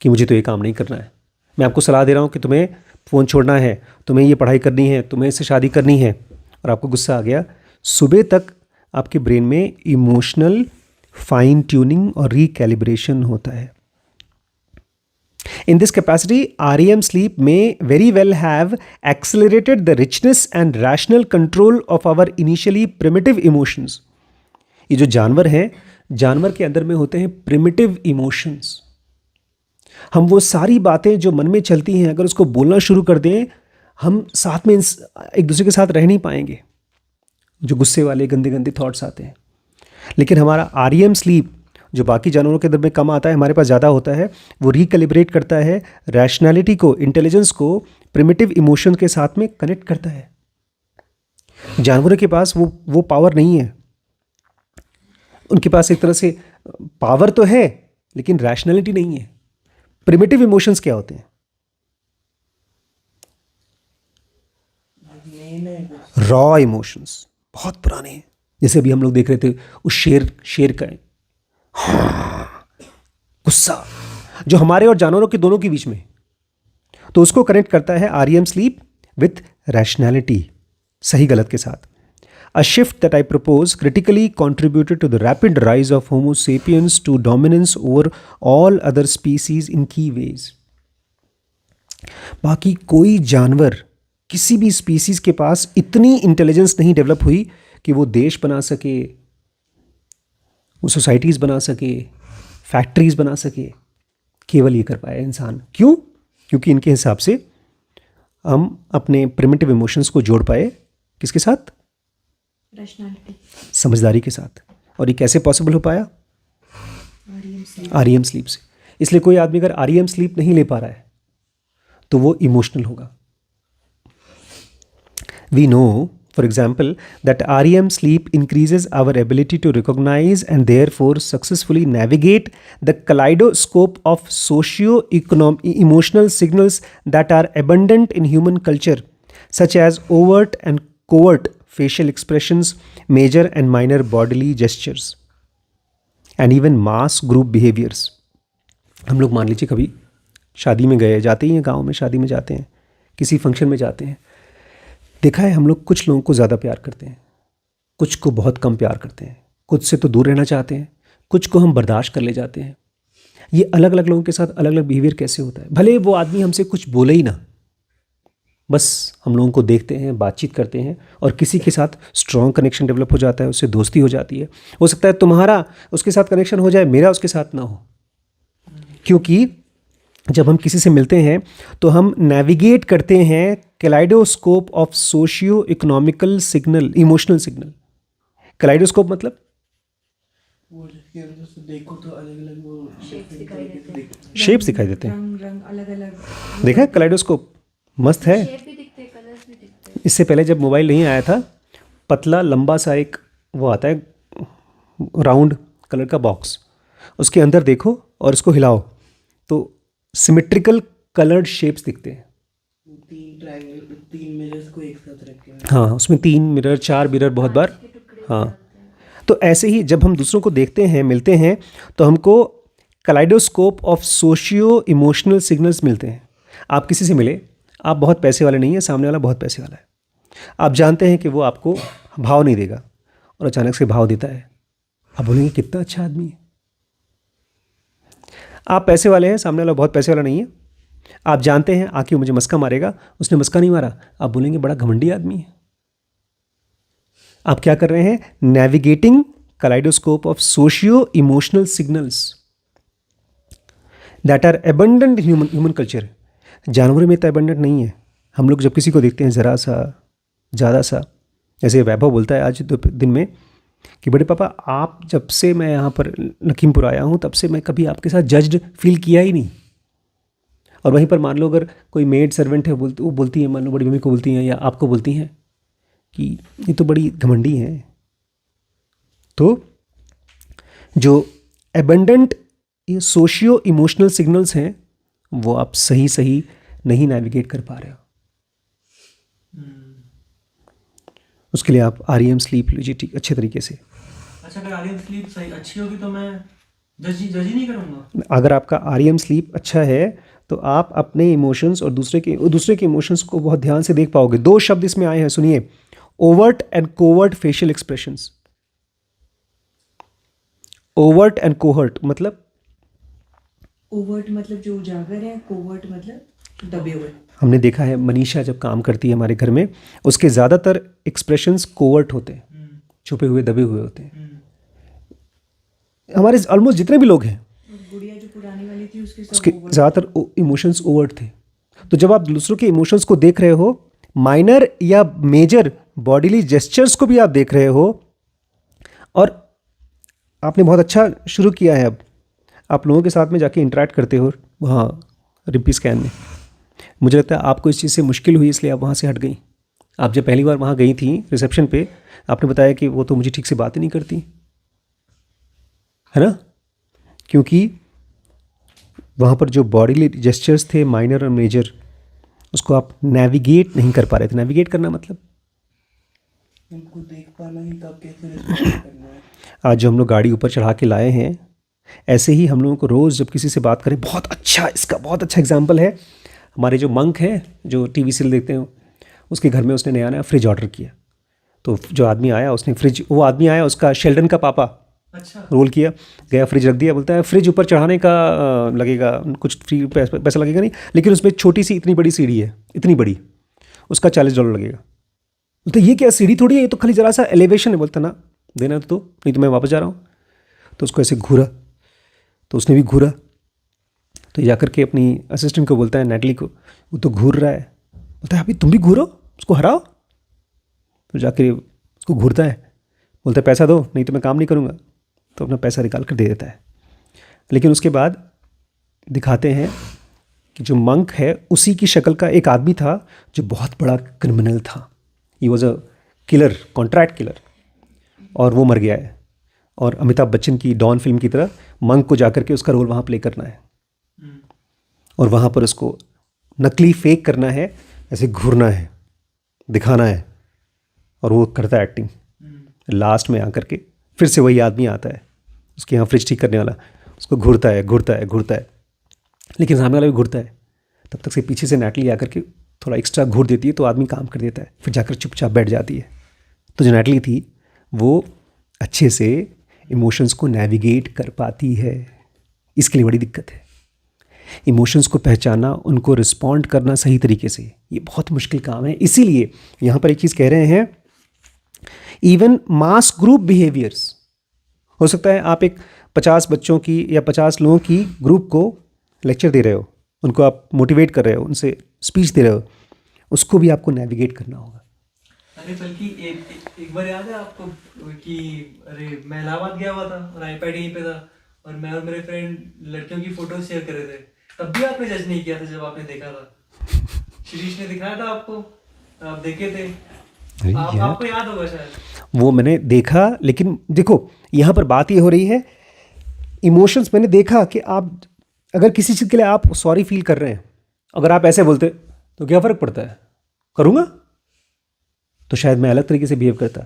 Speaker 1: कि मुझे तो ये काम नहीं करना है। मैं आपको सलाह दे रहा हूँ कि तुम्हें फ़ोन छोड़ना है, तुम्हें ये पढ़ाई करनी है, तुम्हें इससे शादी करनी है, और आपको गुस्सा आ गया। सुबह तक आपके ब्रेन में इमोशनल फाइन ट्यूनिंग और रिकैलिब्रेशन होता है। In this capacity, REM sleep may very well have accelerated the richness and rational control of our initially primitive emotions. ये जो जानवर हैं, जानवर के अंदर में होते हैं primitive emotions। हम वो सारी बातें जो मन में चलती हैं, अगर उसको बोलना शुरू कर दें, हम साथ में एक दूसरे के साथ रह नहीं पाएंगे। जो गुस्से वाले गंदे गंदे थॉट्स आते हैं। लेकिन हमारा REM स्लीप जो बाकी जानवरों के अंदर में कम आता है, हमारे पास ज़्यादा होता है। वो रिकैलिब्रेट करता है रैशनैलिटी को, इंटेलिजेंस को प्रिमिटिव इमोशन के साथ में कनेक्ट करता है। जानवरों के पास वो पावर नहीं है। उनके पास एक तरह से पावर तो है लेकिन रैशनैलिटी नहीं है। प्रिमिटिव इमोशंस क्या होते हैं? रॉ इमोशंस, बहुत पुराने हैं। जैसे अभी हम लोग देख रहे थे उस शेर का गुस्सा जो हमारे और जानवरों के दोनों के बीच में, तो उसको कनेक्ट करता है REM स्लीप विथ रैशनैलिटी, सही गलत के साथ। A shift that I propose critically contributed to the rapid rise of Homo sapiens to dominance over all other species in key ways. बाकी कोई जानवर, किसी भी स्पीसीज के पास इतनी इंटेलिजेंस नहीं डेवलप हुई कि वो देश बना सके, वो सोसाइटीज़ बना सके, फैक्ट्रीज़ बना सके। केवल ये कर पाया इंसान। क्यों? क्योंकि इनके हिसाब से हम अपने प्रिमिटिव इमोशंस को जोड़ पाए किसके साथ?
Speaker 2: रैशनैलिटी,
Speaker 1: समझदारी के साथ। और ये कैसे पॉसिबल हो पाया? REM स्लीप से। इसलिए कोई आदमी अगर REM स्लीप नहीं ले पा रहा है तो वो इमोशनल होगा। We know, for example, that REM sleep increases our ability to recognize and therefore successfully navigate the kaleidoscope of socio-emotional signals that are abundant in human culture, such as overt and covert facial expressions, major and minor bodily gestures, and even mass group behaviors. हम लोग मान लीजिए कभी शादी में गए, जाते ही हैं, गाँव में शादी में जाते हैं, किसी फंक्शन में जाते हैं, देखा है हम लोग कुछ लोगों को ज़्यादा प्यार करते हैं, कुछ को बहुत कम प्यार करते हैं, कुछ से तो दूर रहना चाहते हैं, कुछ को हम बर्दाश्त कर ले जाते हैं। ये अलग अलग लोगों के साथ अलग अलग बिहेवियर कैसे होता है? भले वो आदमी हमसे कुछ बोले ही ना, बस हम लोगों को देखते हैं, बातचीत करते हैं और किसी के साथ स्ट्रॉन्ग कनेक्शन डेवलप हो जाता है, उससे दोस्ती हो जाती है। हो सकता है तुम्हारा उसके साथ कनेक्शन हो जाए, मेरा उसके साथ ना हो। क्योंकि जब हम किसी से मिलते हैं तो हम नेविगेट करते हैं kaleidoscope of socio economical signal, emotional signal. Kaleidoscope मतलब
Speaker 4: उसके अंदर से देखो तो अलग अलग वो
Speaker 2: Shapes दिखाई देते हैं।
Speaker 1: शेप्स दिखाई देते हैं।
Speaker 2: रंग रंग अलग अलग
Speaker 1: देखा है कलाइडोस्कोप, मस्त है।
Speaker 2: शेप भी दिखते हैं, कलर्स भी दिखते हैं।
Speaker 1: इससे पहले जब मोबाइल नहीं आया था, पतला लंबा सा एक वो आता है राउंड कलर का बॉक्स, उसके अंदर देखो और इसको हिलाओ तो सिमेट्रिकल कलर्ड शेप्स दिखते हैं।
Speaker 4: तीन ट्रायंगल, तीन मिरर्स को एक साथ रख के।
Speaker 1: हाँ, उसमें 3 मिरर 4 मिरर बहुत बार। हाँ, तो ऐसे ही जब हम दूसरों को देखते हैं, मिलते हैं, तो हमको kaleidoscope of socio emotional signals मिलते हैं। आप किसी से मिले, आप बहुत पैसे वाले नहीं हैं, सामने वाला बहुत पैसे वाला है, आप जानते हैं कि वो आपको भाव नहीं देगा और अचानक से भाव देता है, आप बोलेंगे कितना अच्छा आदमी है। आप पैसे वाले हैं, सामने वाला बहुत पैसे वाला नहीं है, आप जानते हैं आके मुझे मस्का मारेगा, उसने मस्का नहीं मारा, आप बोलेंगे बड़ा घमंडी आदमी है। आप क्या कर रहे हैं? Navigating kaleidoscope of socio emotional signals that are abundant in human culture. जानवरों में इतना एबंडेंट नहीं है। हम लोग जब किसी को देखते हैं ज़रा सा ज़्यादा सा, जैसे वैभव बोलता है आज दिन में कि बड़े पापा आप जब से मैं यहाँ पर लखीमपुर आया हूँ तब से मैं कभी आपके साथ जज्ड फील किया ही नहीं। और वहीं पर मान लो अगर कोई मेड सर्वेंट है, वो बोलती है, मान लो बड़ी मम्मी को बोलती हैं या आपको बोलती हैं कि ये तो बड़ी घमंडी है। तो जो एबंडेंट ये सोशियो इमोशनल सिग्नल्स हैं वो आप सही नहीं नेविगेट कर पा रहे हो। उसके लिए आप REM स्लीप लीजिए ठीक अच्छे तरीके से।
Speaker 3: अच्छा, अगर REM स्लीप सही अच्छी होगी तो मैं जज ही नहीं करूँगा।
Speaker 1: अगर आपका REM स्लीप अच्छा है तो आप अपने इमोशंस और दूसरे के इमोशंस को बहुत ध्यान से देख पाओगे। 2 शब्द इसमें आए हैं, सुनिए, overt and covert facial expressions. Overt and covert मतलब
Speaker 2: ओवर्ट मतलब जो उजागर है, कोवर्ट मतलब दबे हुए।
Speaker 1: हमने देखा है मनीषा जब काम करती है हमारे घर में, उसके ज़्यादातर एक्सप्रेशंस कोवर्ट होते हैं, छुपे हुए दबे हुए होते हैं। हमारे ऑलमोस्ट जितने भी लोग हैं,
Speaker 2: गुड़िया जो पुरानी वाली थी उसके
Speaker 1: उसके
Speaker 2: सब
Speaker 1: ज़्यादातर इमोशंस ओवर्ट थे। तो जब आप दूसरों के इमोशंस को देख रहे हो, माइनर या मेजर बॉडीली जेस्चर्स को भी आप देख रहे हो, और आपने बहुत अच्छा शुरू किया है। अब आप लोगों के साथ में जाके इंटरेक्ट करते हो वहाँ रिम्पी स्कैन में। मुझे लगता है आपको इस चीज़ से मुश्किल हुई इसलिए आप वहाँ से हट गई। आप जब पहली बार वहाँ गई थी रिसेप्शन पे, आपने बताया कि वो तो मुझे ठीक से बात ही नहीं करती है ना, क्योंकि वहाँ पर जो बॉडीली जेस्चर्स थे माइनर और मेजर, उसको आप नेविगेट नहीं कर पा रहे थे। नेविगेट करना मतलब
Speaker 4: उनको देख पाना ही, तब कैसे रिस्पॉन्ड करना है।
Speaker 1: आज जो हम लोग गाड़ी ऊपर चढ़ा के लाए हैं, ऐसे ही हम लोगों को रोज़ जब किसी से बात करें, बहुत अच्छा, इसका बहुत अच्छा एग्जाम्पल है हमारे जो मंक हैं जो टीवी सीरियल देखते हैं, उसके घर में उसने नया फ्रिज ऑर्डर किया। तो जो आदमी आया उसने वो आदमी आया, उसका शेल्डन का पापा
Speaker 3: अच्छा,
Speaker 1: रोल किया, गया फ्रिज रख दिया, बोलता है फ्रिज ऊपर चढ़ाने का लगेगा कुछ फ्री पैसा लगेगा नहीं, लेकिन उसमें छोटी सी इतनी बड़ी सीढ़ी है, इतनी बड़ी, उसका $40 लगेगा। बोलता ये क्या सीढ़ी थोड़ी है, ये तो खाली ज़रा सा एलिवेशन है। बोलता ना देना तो नहीं तो मैं वापस जा रहा हूँ। तो उसको ऐसे घूरा, तो उसने भी घूरा, तो जा करके अपनी असिस्टेंट को बोलता है, नैटली को, वो तो घूर रहा है। बोलता है अभी तुम भी घूरो, उसको हराओ। तो जाकर उसको घूरता है, बोलता है पैसा दो नहीं तो मैं काम नहीं करूँगा। तो अपना पैसा निकाल कर दे देता है। लेकिन उसके बाद दिखाते हैं कि जो मंक है उसी की शक्ल का एक आदमी था जो बहुत बड़ा क्रिमिनल था। He was a killer, contract killer, और वो मर गया है। और अमिताभ बच्चन की डॉन फिल्म की तरह मंक को जाकर के उसका रोल वहाँ प्ले करना है, और वहाँ पर उसको नकली फेक करना है, ऐसे घूरना है, दिखाना है, और वो करता है एक्टिंग। लास्ट में आकर के फिर से वही आदमी आता है, उसके यहाँ फ्रिज ठीक करने वाला, उसको घूरता है, लेकिन सामने वाला भी घूरता है। तब तक से पीछे से नैटली आकर के थोड़ा एक्स्ट्रा घूर देती है, तो आदमी काम कर देता है, फिर जाकर चुपचाप बैठ जाती है। तो जो नैटली थी वो अच्छे से इमोशंस को नेविगेट कर पाती है। इसके लिए बड़ी दिक्कत है इमोशंस को पहचानना, उनको रिस्पॉन्ड करना सही तरीके से, ये बहुत मुश्किल काम है। इसीलिए यहाँ पर एक चीज़ कह रहे हैं, इवन मास ग्रुप बिहेवियर्स। हो सकता है आप एक 50 बच्चों की या 50 लोगों की ग्रुप को लेक्चर दे रहे हो, उनको आप मोटिवेट कर रहे हो, उनसे स्पीच दे रहे हो, उसको भी आपको नेविगेट करना होगा।
Speaker 3: अरे बल्कि एक बार याद है आपको कि अरे मैं इलाहाबाद गया हुआ था और आईपैड यहीं पे था और मैं और मेरे फ्रेंड लड़कियों की फोटो शेयर कर रहे थे, तब भी आपने जज नहीं किया था जब आपने देखा था। शिरीष ने दिखाया था आपको, आप देखे थे। आपको याद होगा शायद।
Speaker 1: वो मैंने देखा, लेकिन देखो यहाँ पर बात ये हो रही है इमोशंस। मैंने देखा कि आप अगर किसी चीज़ के लिए आप सॉरी फील कर रहे हैं, अगर आप ऐसे बोलते तो क्या फ़र्क पड़ता है, करूँगा तो शायद मैं अलग तरीके से बिहेव करता।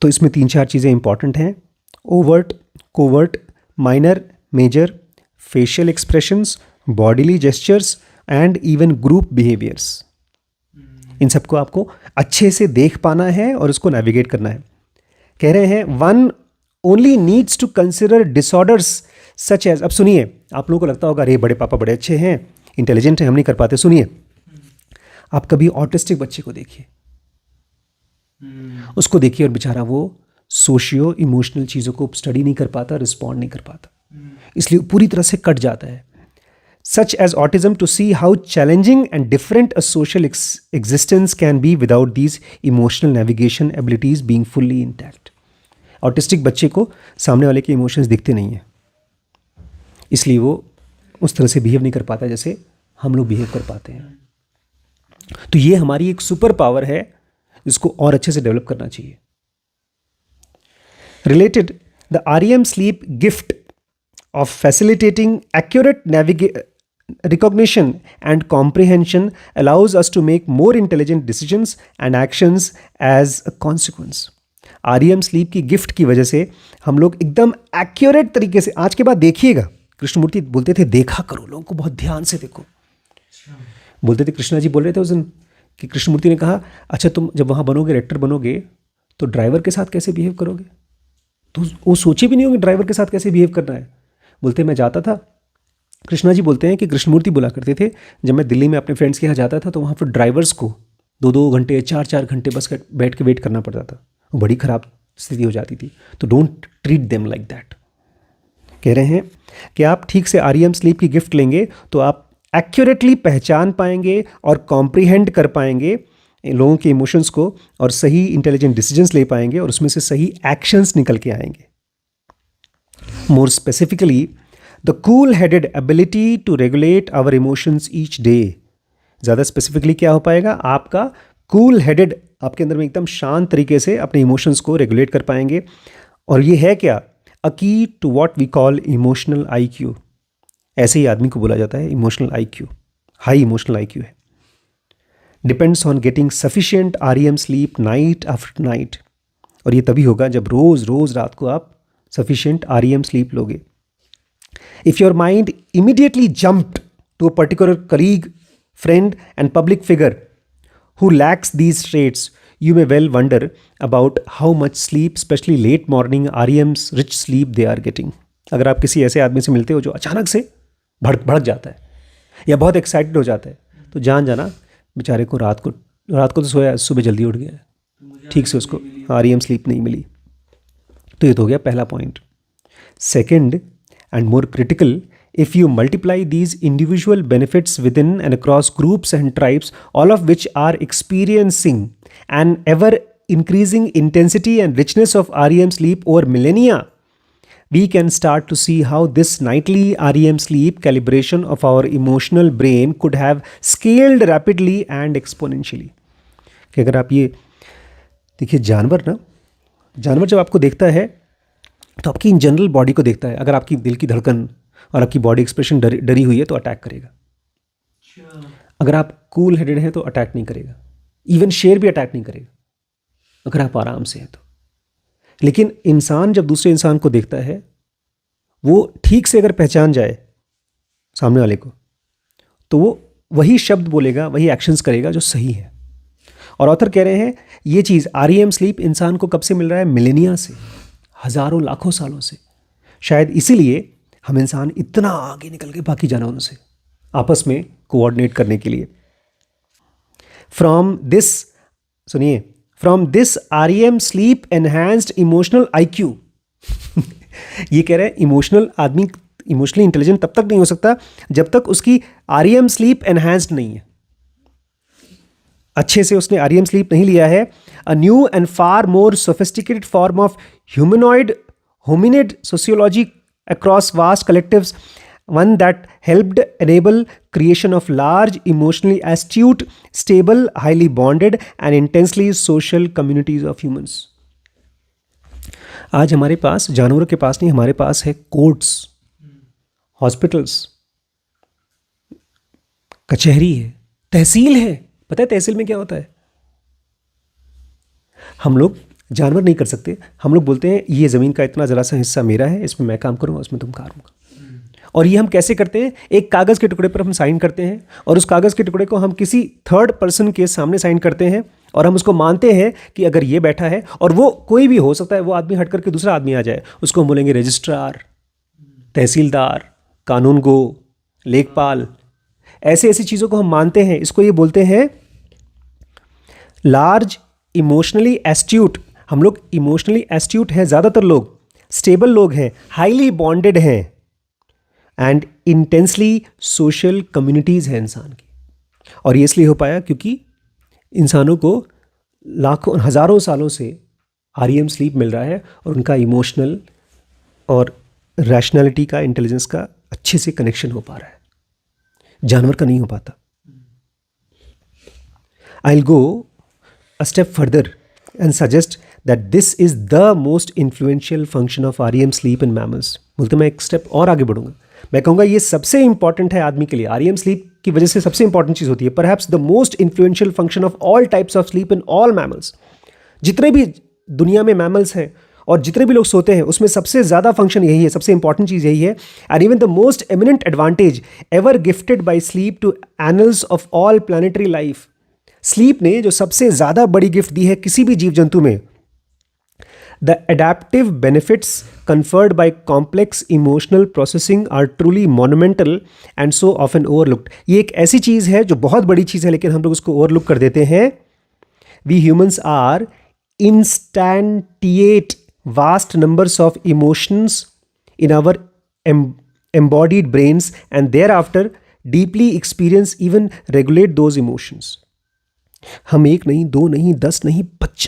Speaker 1: तो इसमें 3-4 चीज़ें इंपॉर्टेंट हैं: overt, covert, minor, major, facial expressions, bodily gestures and even group behaviours. इन सबको आपको अच्छे से देख पाना है और उसको नेविगेट करना है। कह रहे हैं one only needs to consider disorders such as. अब सुनिए, आप लोगों को लगता होगा अरे बड़े पापा बड़े अच्छे हैं, इंटेलिजेंट हैं, हम नहीं कर पाते। सुनिए, आप कभी ऑटिस्टिक बच्चे को देखिए, उसको देखिए और बेचारा वो सोशियो इमोशनल चीज़ों को स्टडी नहीं कर पाता, रिस्पॉन्ड नहीं कर पाता, इसलिए पूरी तरह से कट जाता है। Such as autism, to see how challenging and different a social existence can be without these emotional navigation abilities being fully intact. Autistic बच्चे को सामने वाले के इमोशंस दिखते नहीं हैं, इसलिए वो उस तरह से बिहेव नहीं कर पाता जैसे हम लोग बिहेव कर पाते हैं। तो ये हमारी एक सुपर पावर है जिसको और अच्छे से डेवलप करना चाहिए। Related, the REM sleep gift of facilitating accurate recognition and comprehension allows us to make more intelligent decisions and actions as a consequence. REM sleep की गिफ्ट की वजह से हम लोग एकदम एक्यूरेट तरीके से, आज के बाद देखिएगा, कृष्णमूर्ति बोलते थे देखा करो, लोगों को बहुत ध्यान से देखो। बोलते थे, कृष्णा जी बोल रहे थे उस दिन कि कृष्णमूर्ति ने कहा अच्छा तुम जब वहाँ बनोगे, डायरेक्टर बनोगे, तो ड्राइवर के साथ कैसे बिहेव करोगे? तो वो सोचे भी नहीं होंगे ड्राइवर के साथ कैसे बिहेव करना है। बोलते मैं जाता था, कृष्णा जी बोलते हैं कि कृष्णमूर्ति बोला करते थे, जब मैं दिल्ली में अपने फ्रेंड्स के यहाँ जाता था तो वहाँ पर ड्राइवर्स को 2-2 घंटे 4-4 घंटे बस बैठ के वेट करना पड़ता था, वो बड़ी ख़राब स्थिति हो जाती थी। तो don't treat them like that. कह रहे हैं कि आप ठीक से REM स्लीप की गिफ्ट लेंगे तो आप एक्यूरेटली पहचान पाएंगे और कॉम्प्रीहेंड कर पाएंगे लोगों के इमोशंस को और सही इंटेलिजेंट डिसीजंस ले पाएंगे और उसमें से सही एक्शंस निकल के आएंगे। More specifically, the cool headed ability to regulate our emotions each day. ज़्यादा स्पेसिफिकली क्या हो पाएगा? आपका कूल हेडेड, आपके अंदर में एकदम शांत तरीके से अपने इमोशंस को रेगुलेट कर पाएंगे। और ये है क्या? A key to what we call emotional IQ। ऐसे ही आदमी को बोला जाता है emotional IQ, high emotional IQ है। Depends on getting sufficient REM sleep night after night. और ये तभी होगा जब रोज़ रात को आप सफिशिएंट REM स्लीप लोगे। If your mind immediately jumped to a particular colleague, friend and public figure who lacks these traits, you may well wonder about how much sleep, especially late morning REM's rich sleep they are getting. अगर आप किसी ऐसे आदमी से मिलते हो जो अचानक से भड़क जाता है या बहुत एक्साइटेड हो जाता है, तो जान जाना बेचारे को रात को तो सोया, सुबह जल्दी उठ गया, ठीक से उसको REM स्लीप नहीं मिली। तो ये तो हो गया पहला point. Second and more critical, if you multiply these individual benefits within and across groups and tribes, all of which are experiencing an ever increasing intensity and richness of REM sleep over millennia, we can start to see how this nightly REM sleep calibration of our emotional brain could have scaled rapidly and exponentially. कि अगर आप ये देखिए, जानवर जब आपको देखता है तो आपकी इन जनरल बॉडी को देखता है। अगर आपकी दिल की धड़कन और आपकी बॉडी एक्सप्रेशन डरी हुई है तो अटैक करेगा। अगर आप कूल हेडेड हैं तो अटैक नहीं करेगा। इवन शेर भी अटैक नहीं करेगा अगर आप आराम से हैं तो। लेकिन इंसान जब दूसरे इंसान को देखता है, वो ठीक से अगर पहचान जाए सामने वाले को, तो वो वही शब्द बोलेगा, वही एक्शंस करेगा जो सही है। और ऑथर कह रहे हैं ये चीज़ REM स्लीप इंसान को कब से मिल रहा है? मिलेनिया से, हज़ारों लाखों सालों से। शायद इसीलिए हम इंसान इतना आगे निकल गए बाकी जानवरों से आपस में कोऑर्डिनेट करने के लिए। From this REM sleep enhanced emotional IQ। ये कह रहे हैं इमोशनल आदमी इमोशनली इंटेलिजेंट तब तक नहीं हो सकता जब तक उसकी REM स्लीप एनहांस्ड नहीं है। अच्छे से उसने आरईएम स्लीप नहीं लिया है, a new and far more sophisticated form of humanoid hominid sociology across vast collectives, one that helped enable creation of large, emotionally astute, stable, highly bonded and intensely social communities of humans. आज हमारे पास, जानवरों के पास नहीं, हमारे पास है courts, hospitals, कचहरी है, तहसील है। पता है तहसील में क्या होता है? हम लोग जानवर नहीं कर सकते, हम लोग बोलते हैं ये ज़मीन का इतना ज़रा सा हिस्सा मेरा है, इसमें मैं काम करूँगा, उसमें तुम करूँगा। और ये हम कैसे करते हैं? एक कागज़ के टुकड़े पर हम साइन करते हैं और उस कागज़ के टुकड़े को हम किसी थर्ड पर्सन के सामने साइन करते हैं और हम उसको मानते हैं कि अगर ये बैठा है, और वो कोई भी हो सकता है, वो आदमी हट करके दूसरा आदमी आ जाए, उसको हम बोलेंगे रजिस्ट्रार, तहसीलदार, कानूनगो, लेखपाल। ऐसी ऐसी चीज़ों को हम मानते हैं। इसको ये बोलते हैं लार्ज इमोशनली एस्ट्यूट। हम लोग इमोशनली एस्ट्यूट हैं, ज़्यादातर लोग स्टेबल लोग हैं, हाईली बॉन्डेड हैं एंड इंटेंसली सोशल कम्युनिटीज़ हैं इंसान की। और ये इसलिए हो पाया क्योंकि इंसानों को लाखों हज़ारों सालों से आरईएम स्लीप मिल रहा है और उनका इमोशनल और रैशनैलिटी का, इंटेलिजेंस का अच्छे से कनेक्शन हो पा रहा है, जानवर का नहीं हो पाता। I will go a step further and suggest that this is the most influential function of REM sleep in mammals. बोलते मैं एक स्टेप और आगे बढ़ूंगा, मैं कहूँगा ये सबसे इंपॉर्टेंट है आदमी के लिए। REM स्लीप की वजह से सबसे इंपॉर्टेंट चीज़ होती है, perhaps the most influential function of all types of sleep in all mammals. जितने भी दुनिया में मैमल्स हैं और जितने भी लोग सोते हैं, उसमें सबसे ज़्यादा फंक्शन यही है, सबसे इंपॉर्टेंट चीज़ यही है। And even the most eminent advantage ever gifted by sleep to annals of all planetary life. Sleep ने जो सबसे ज़्यादा बड़ी गिफ्ट दी है किसी भी जीव जंतु में, the adaptive benefits conferred by complex emotional processing are truly monumental and so often overlooked. ये एक ऐसी चीज़ है जो बहुत बड़ी चीज़ है, लेकिन हम लोग उसको ओवरलुक कर देते हैं। We humans are instantiate vast numbers of emotions in our embodied brains and thereafter deeply experience even regulate those emotions. हम एक नहीं, दो नहीं, 10 नहीं,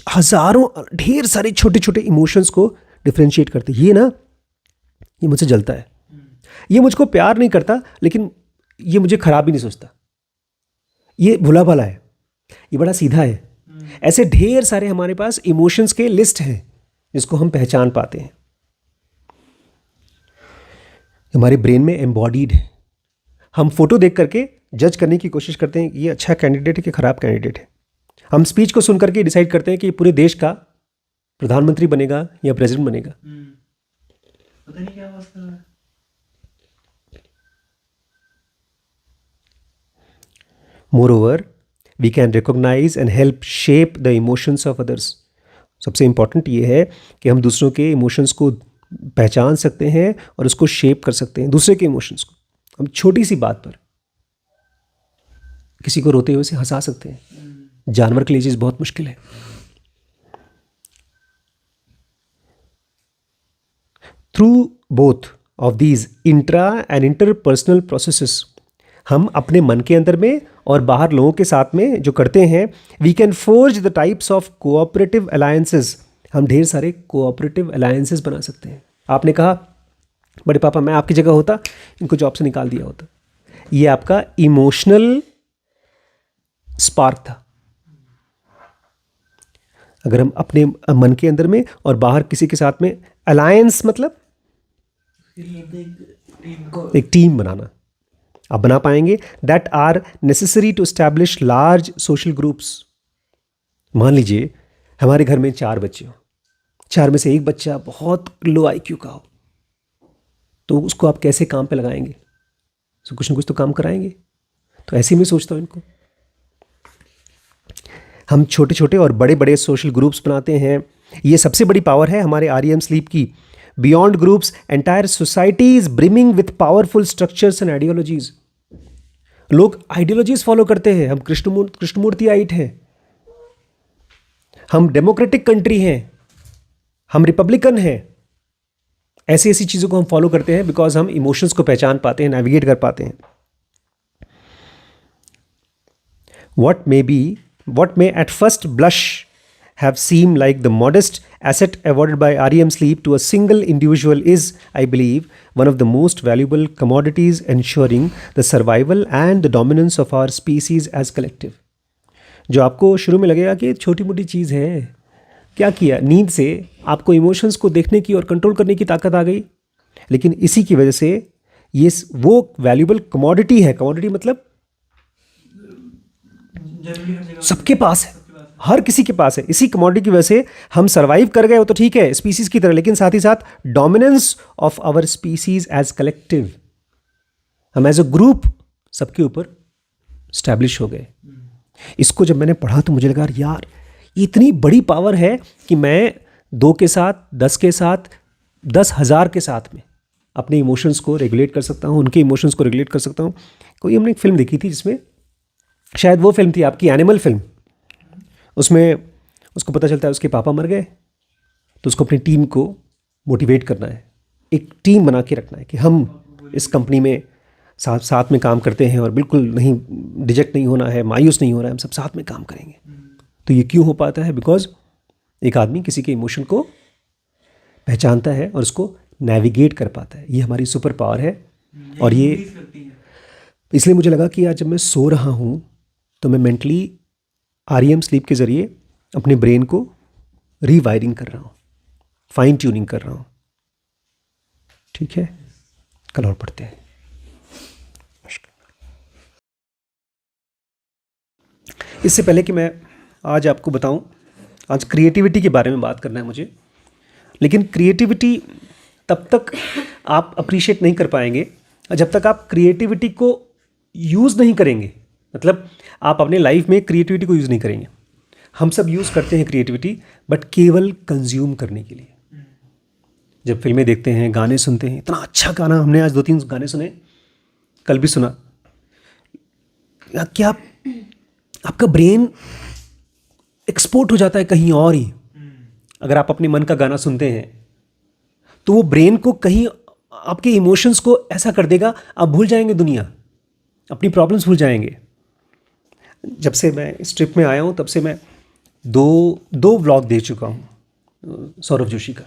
Speaker 1: हज़ारों, ढेर सारे छोटे छोटे इमोशंस को डिफ्रेंशिएट करते। ये ना, ये मुझसे जलता है, ये मुझको प्यार नहीं करता, लेकिन ये मुझे खराब भी नहीं सोचता, ये भुला भला है, ये बड़ा सीधा है। ऐसे ढेर सारे हमारे पास इमोशंस के लिस्ट हैं जिसको हम पहचान पाते हैं, हमारे ब्रेन में एम्बॉडीड है। हम फोटो देख करके जज करने की कोशिश करते हैं कि ये अच्छा कैंडिडेट है कि खराब कैंडिडेट है। हम स्पीच को सुन करके डिसाइड करते हैं कि पूरे देश का प्रधानमंत्री बनेगा या प्रेसिडेंट बनेगा।
Speaker 3: पता नहीं क्या आवाज कर रहा है।
Speaker 1: Moreover, we can recognize and help shape the emotions of others. सबसे इंपॉर्टेंट ये है कि हम दूसरों के इमोशंस को पहचान सकते हैं और उसको शेप कर सकते हैं, दूसरे के इमोशंस को। हम छोटी सी बात पर किसी को रोते हुए से हंसा सकते हैं, जानवर के लिए चीज़ बहुत मुश्किल है। Through both of these intra and interpersonal processes, हम अपने मन के अंदर में और बाहर लोगों के साथ में जो करते हैं, we can forge the types of cooperative alliances. हम ढेर सारे कोऑपरेटिव अलायंसेस बना सकते हैं। आपने कहा बड़े पापा मैं आपकी जगह होता, इनको जॉब से निकाल दिया होता। ये आपका इमोशनल स्पार्क था। अगर हम अपने मन के अंदर में और बाहर किसी के साथ में अलायंस, मतलब एक टीम बनाना, आप बना पाएंगे, that are necessary to establish large social groups. मान लीजिए हमारे घर में 4 बच्चे हो, 4 में से एक बच्चा बहुत लो आईक्यू का हो, तो उसको आप कैसे काम पे लगाएंगे? तो कुछ ना कुछ तो काम कराएंगे। तो ऐसे ही मैं सोचता हूँ इनको। हम छोटे छोटे और बड़े बड़े सोशल ग्रुप्स बनाते हैं। ये सबसे बड़ी पावर है हमारे आरईएम स्लीप की। Beyond groups entire societies brimming with powerful structures and ideologies. लोग आइडियोलॉजीज फॉलो करते हैं। हम कृष्णमूर्तियाइट हैं, हम डेमोक्रेटिक कंट्री हैं, हम रिपब्लिकन हैं। ऐसी ऐसी चीज़ों को हम फॉलो करते हैं बिकॉज हम इमोशंस को पहचान पाते हैं, नेविगेट कर पाते हैं। What may be what may at first blush have seemed like the modest asset awarded by REM sleep to a single individual is, I believe, one of the most valuable commodities ensuring the survival and the dominance of our species as collective. जो आपको शुरू में लगेगा कि छोटी मोटी चीज़ है, क्या किया, नींद से आपको इमोशंस को देखने की और कंट्रोल करने की ताकत आ गई, लेकिन इसी की वजह से ये वो वैल्यूबल कमोडिटी है. कमोडिटी मतलब सबके पास है, हर किसी के पास है. इसी कमोडिटी की वजह से हम सर्वाइव कर गए, हो तो ठीक है स्पीसीज की तरह, लेकिन साथ ही साथ dominance of our species as collective, हम एज अ ग्रुप सबके ऊपर स्टैब्लिश हो गए. इसको जब मैंने पढ़ा तो मुझे लगा यार ये इतनी बड़ी पावर है कि मैं 2 के साथ, 10 के साथ, 10,000 के साथ में अपने इमोशंस को रेगुलेट कर सकता हूँ, उनके इमोशंस को रेगुलेट कर सकता हूँ. कोई हमने एक फिल्म देखी थी जिसमें, शायद वो फिल्म थी आपकी एनिमल फिल्म, उसमें उसको पता चलता है उसके पापा मर गए, तो उसको अपनी टीम को मोटिवेट करना है, एक टीम बना के रखना है कि हम इस कंपनी में साथ में काम करते हैं और बिल्कुल नहीं डिजेक्ट नहीं होना है, मायूस नहीं होना है, हम सब साथ में काम करेंगे. तो ये क्यों हो पाता है? बिकॉज एक आदमी किसी के इमोशन को पहचानता है और उसको नेविगेट कर पाता है. ये हमारी सुपर पावर है. और ये इसलिए मुझे लगा कि आज जब मैं सो रहा हूँ तो मैं मेंटली REM स्लीप के ज़रिए अपने ब्रेन को रीवायरिंग कर रहा हूँ, फाइन ट्यूनिंग कर रहा हूँ. ठीक है, कल और पढ़ते हैं. इससे पहले कि मैं आज आपको बताऊं, आज क्रिएटिविटी के बारे में बात करना है मुझे. लेकिन क्रिएटिविटी तब तक आप अप्रिशिएट नहीं कर पाएंगे जब तक आप क्रिएटिविटी को यूज़ नहीं करेंगे. मतलब आप अपने लाइफ में क्रिएटिविटी को यूज़ नहीं करेंगे. हम सब यूज़ करते हैं क्रिएटिविटी, बट केवल कंज्यूम करने के लिए. जब फिल्में देखते हैं, गाने सुनते हैं, इतना अच्छा गाना, हमने आज 2-3 गाने सुने, कल भी सुना. क्या आपका ब्रेन एक्सपोर्ट हो जाता है कहीं और ही. अगर आप अपने मन का गाना सुनते हैं तो वो ब्रेन को कहीं आपके इमोशंस को ऐसा कर देगा, आप भूल जाएंगे दुनिया, अपनी प्रॉब्लम्स भूल जाएंगे. जब से मैं इस ट्रिप में आया हूँ तब से मैं दो व्लॉग देख चुका हूँ सौरभ जोशी का,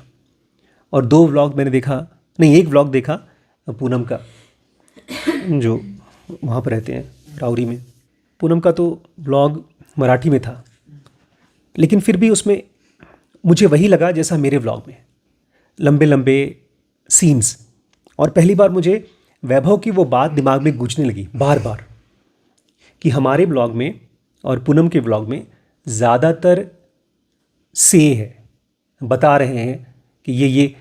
Speaker 1: और 2 व्लॉग मैंने देखा, नहीं 1 व्लॉग देखा पूनम का, जो वहाँ पर रहते हैं राउरी में. पूनम का तो व्लॉग मराठी में था, लेकिन फिर भी उसमें मुझे वही लगा जैसा मेरे व्लॉग में, लंबे लंबे सीन्स. और पहली बार मुझे वैभव की वो बात दिमाग में गूंजने लगी बार बार कि हमारे व्लॉग में और पूनम के व्लॉग में ज़्यादातर से है, बता रहे हैं कि ये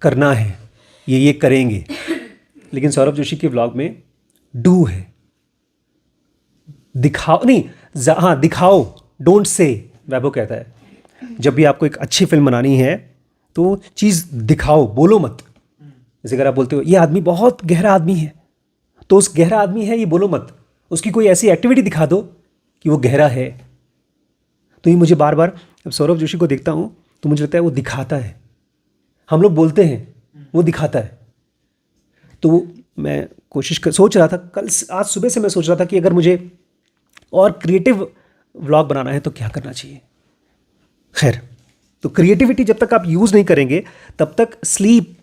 Speaker 1: करना है, ये करेंगे. लेकिन सौरभ जोशी के व्लॉग में डू है, दिखाओ नहीं, हाँ दिखाओ, डोंट से. वैभव कहता है जब भी आपको एक अच्छी फिल्म बनानी है तो चीज़ दिखाओ, बोलो मत. जैसे अगर आप बोलते हो ये आदमी बहुत गहरा आदमी है, तो उस गहरा आदमी है ये बोलो मत, उसकी कोई ऐसी एक्टिविटी दिखा दो कि वो गहरा है. तो ये मुझे बार बार, जब सौरभ जोशी को देखता हूँ तो मुझे लगता है वो दिखाता है. हम लोग बोलते हैं, वो दिखाता है. तो मैं सोच रहा था, आज सुबह से मैं सोच रहा था कि अगर मुझे और क्रिएटिव व्लॉग बनाना है तो क्या करना चाहिए. खैर, तो क्रिएटिविटी जब तक आप यूज़ नहीं करेंगे तब तक स्लीप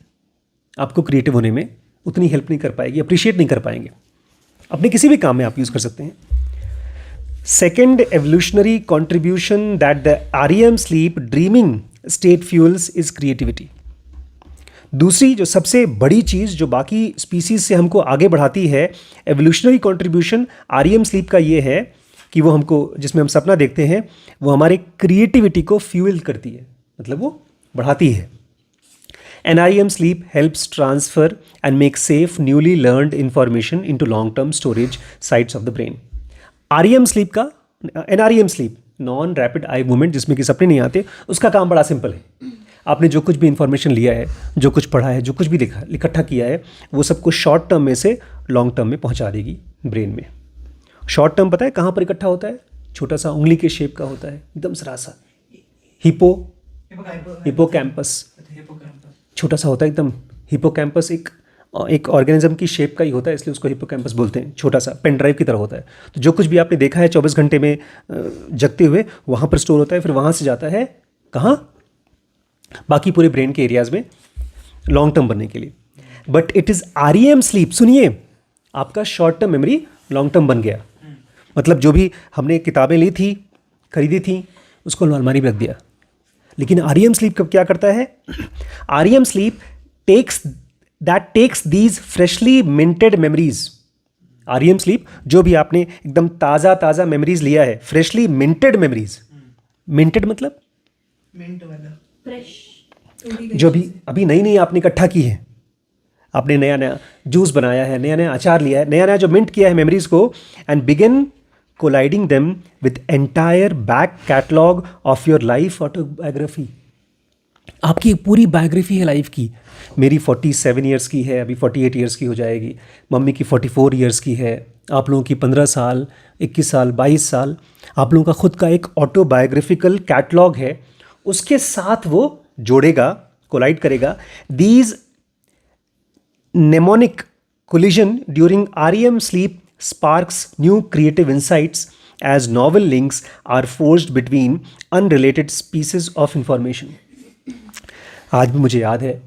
Speaker 1: आपको क्रिएटिव होने में उतनी हेल्प नहीं कर पाएगी, अप्रिशिएट नहीं कर पाएंगे. अपने किसी भी काम में आप यूज़ कर सकते हैं. Second evolutionary contribution that the REM sleep dreaming state fuels is creativity. दूसरी जो सबसे बड़ी चीज़ जो बाकी स्पीसीज से हमको आगे बढ़ाती है, एवोल्यूशनरी कॉन्ट्रीब्यूशन REM स्लीप का ये है कि वो हमको, जिसमें हम सपना देखते हैं, वो हमारे क्रिएटिविटी को फ्यूल करती है, मतलब वो बढ़ाती है. An REM sleep helps transfer and make safe newly learned information into long term storage sites of the brain. REM sleep का, NREM sleep, non rapid eye movement, जिसमें कि सपने नहीं आते, उसका काम बड़ा सिंपल है. आपने जो कुछ भी इन्फॉर्मेशन लिया है, जो कुछ पढ़ा है, जो कुछ भी देखा, इकट्ठा किया है, वो सब कुछ शॉर्ट टर्म में से लॉन्ग टर्म में पहुंचा देगी ब्रेन में. शॉर्ट टर्म पता है कहाँ पर इकट्ठा होता है? छोटा सा उंगली के शेप का होता है, एकदम सरा सा. हिपोकैम्पस, छोटा सा होता है एकदम. हिपोकैम्पस एक एक ऑर्गेनिज्म की शेप का ही होता है, इसलिए उसको हिप्पोकैम्पस बोलते हैं। छोटा सा पेन ड्राइव की तरह होता है। तो जो कुछ भी आपने देखा है 24 घंटे में जगते हुए, वहाँ पर स्टोर होता है, फिर वहाँ से जाता है कहाँ, बाकी पूरे ब्रेन के एरियाज़ में लॉन्ग टर्म बनने के लिए। But it is REM sleep. सुनिए, आपका short term memory long term बन गया। मतलब जो भी हमने किताबें ली थी, खरीदी थी, उसको अलमारी में रख दिया। लेकिन REM स्लीप कब क्या करता है? REM sleep takes these freshly minted memories. REM sleep, जो भी आपने एकदम ताज़ा मेमोरीज लिया है, फ्रेशली मिंटेड मेमोरीज। मिंटेड मतलब
Speaker 4: मिंट वाला
Speaker 2: फ्रेश
Speaker 1: जो भी अभी नई आपने इकट्ठा की है, आपने नया जूस बनाया है, नया अचार लिया है, नया जो मिंट किया है मेमोरीज को, and begin colliding them with entire back catalogue of your life autobiography. आपकी पूरी बायोग्राफी है लाइफ की। मेरी 47 ईयर्स की है, अभी 48 ईयर्स की हो जाएगी। मम्मी की 44 ईयर्स की है। आप लोगों की 15 साल, 21 साल, 22 साल, आप लोगों का खुद का एक ऑटोबायोग्राफिकल कैटलॉग है। उसके साथ वो जोड़ेगा, कोलाइड करेगा। These mnemonic collision during REM sleep sparks new creative insights as novel links are forged between unrelated pieces of information. आज भी मुझे याद है,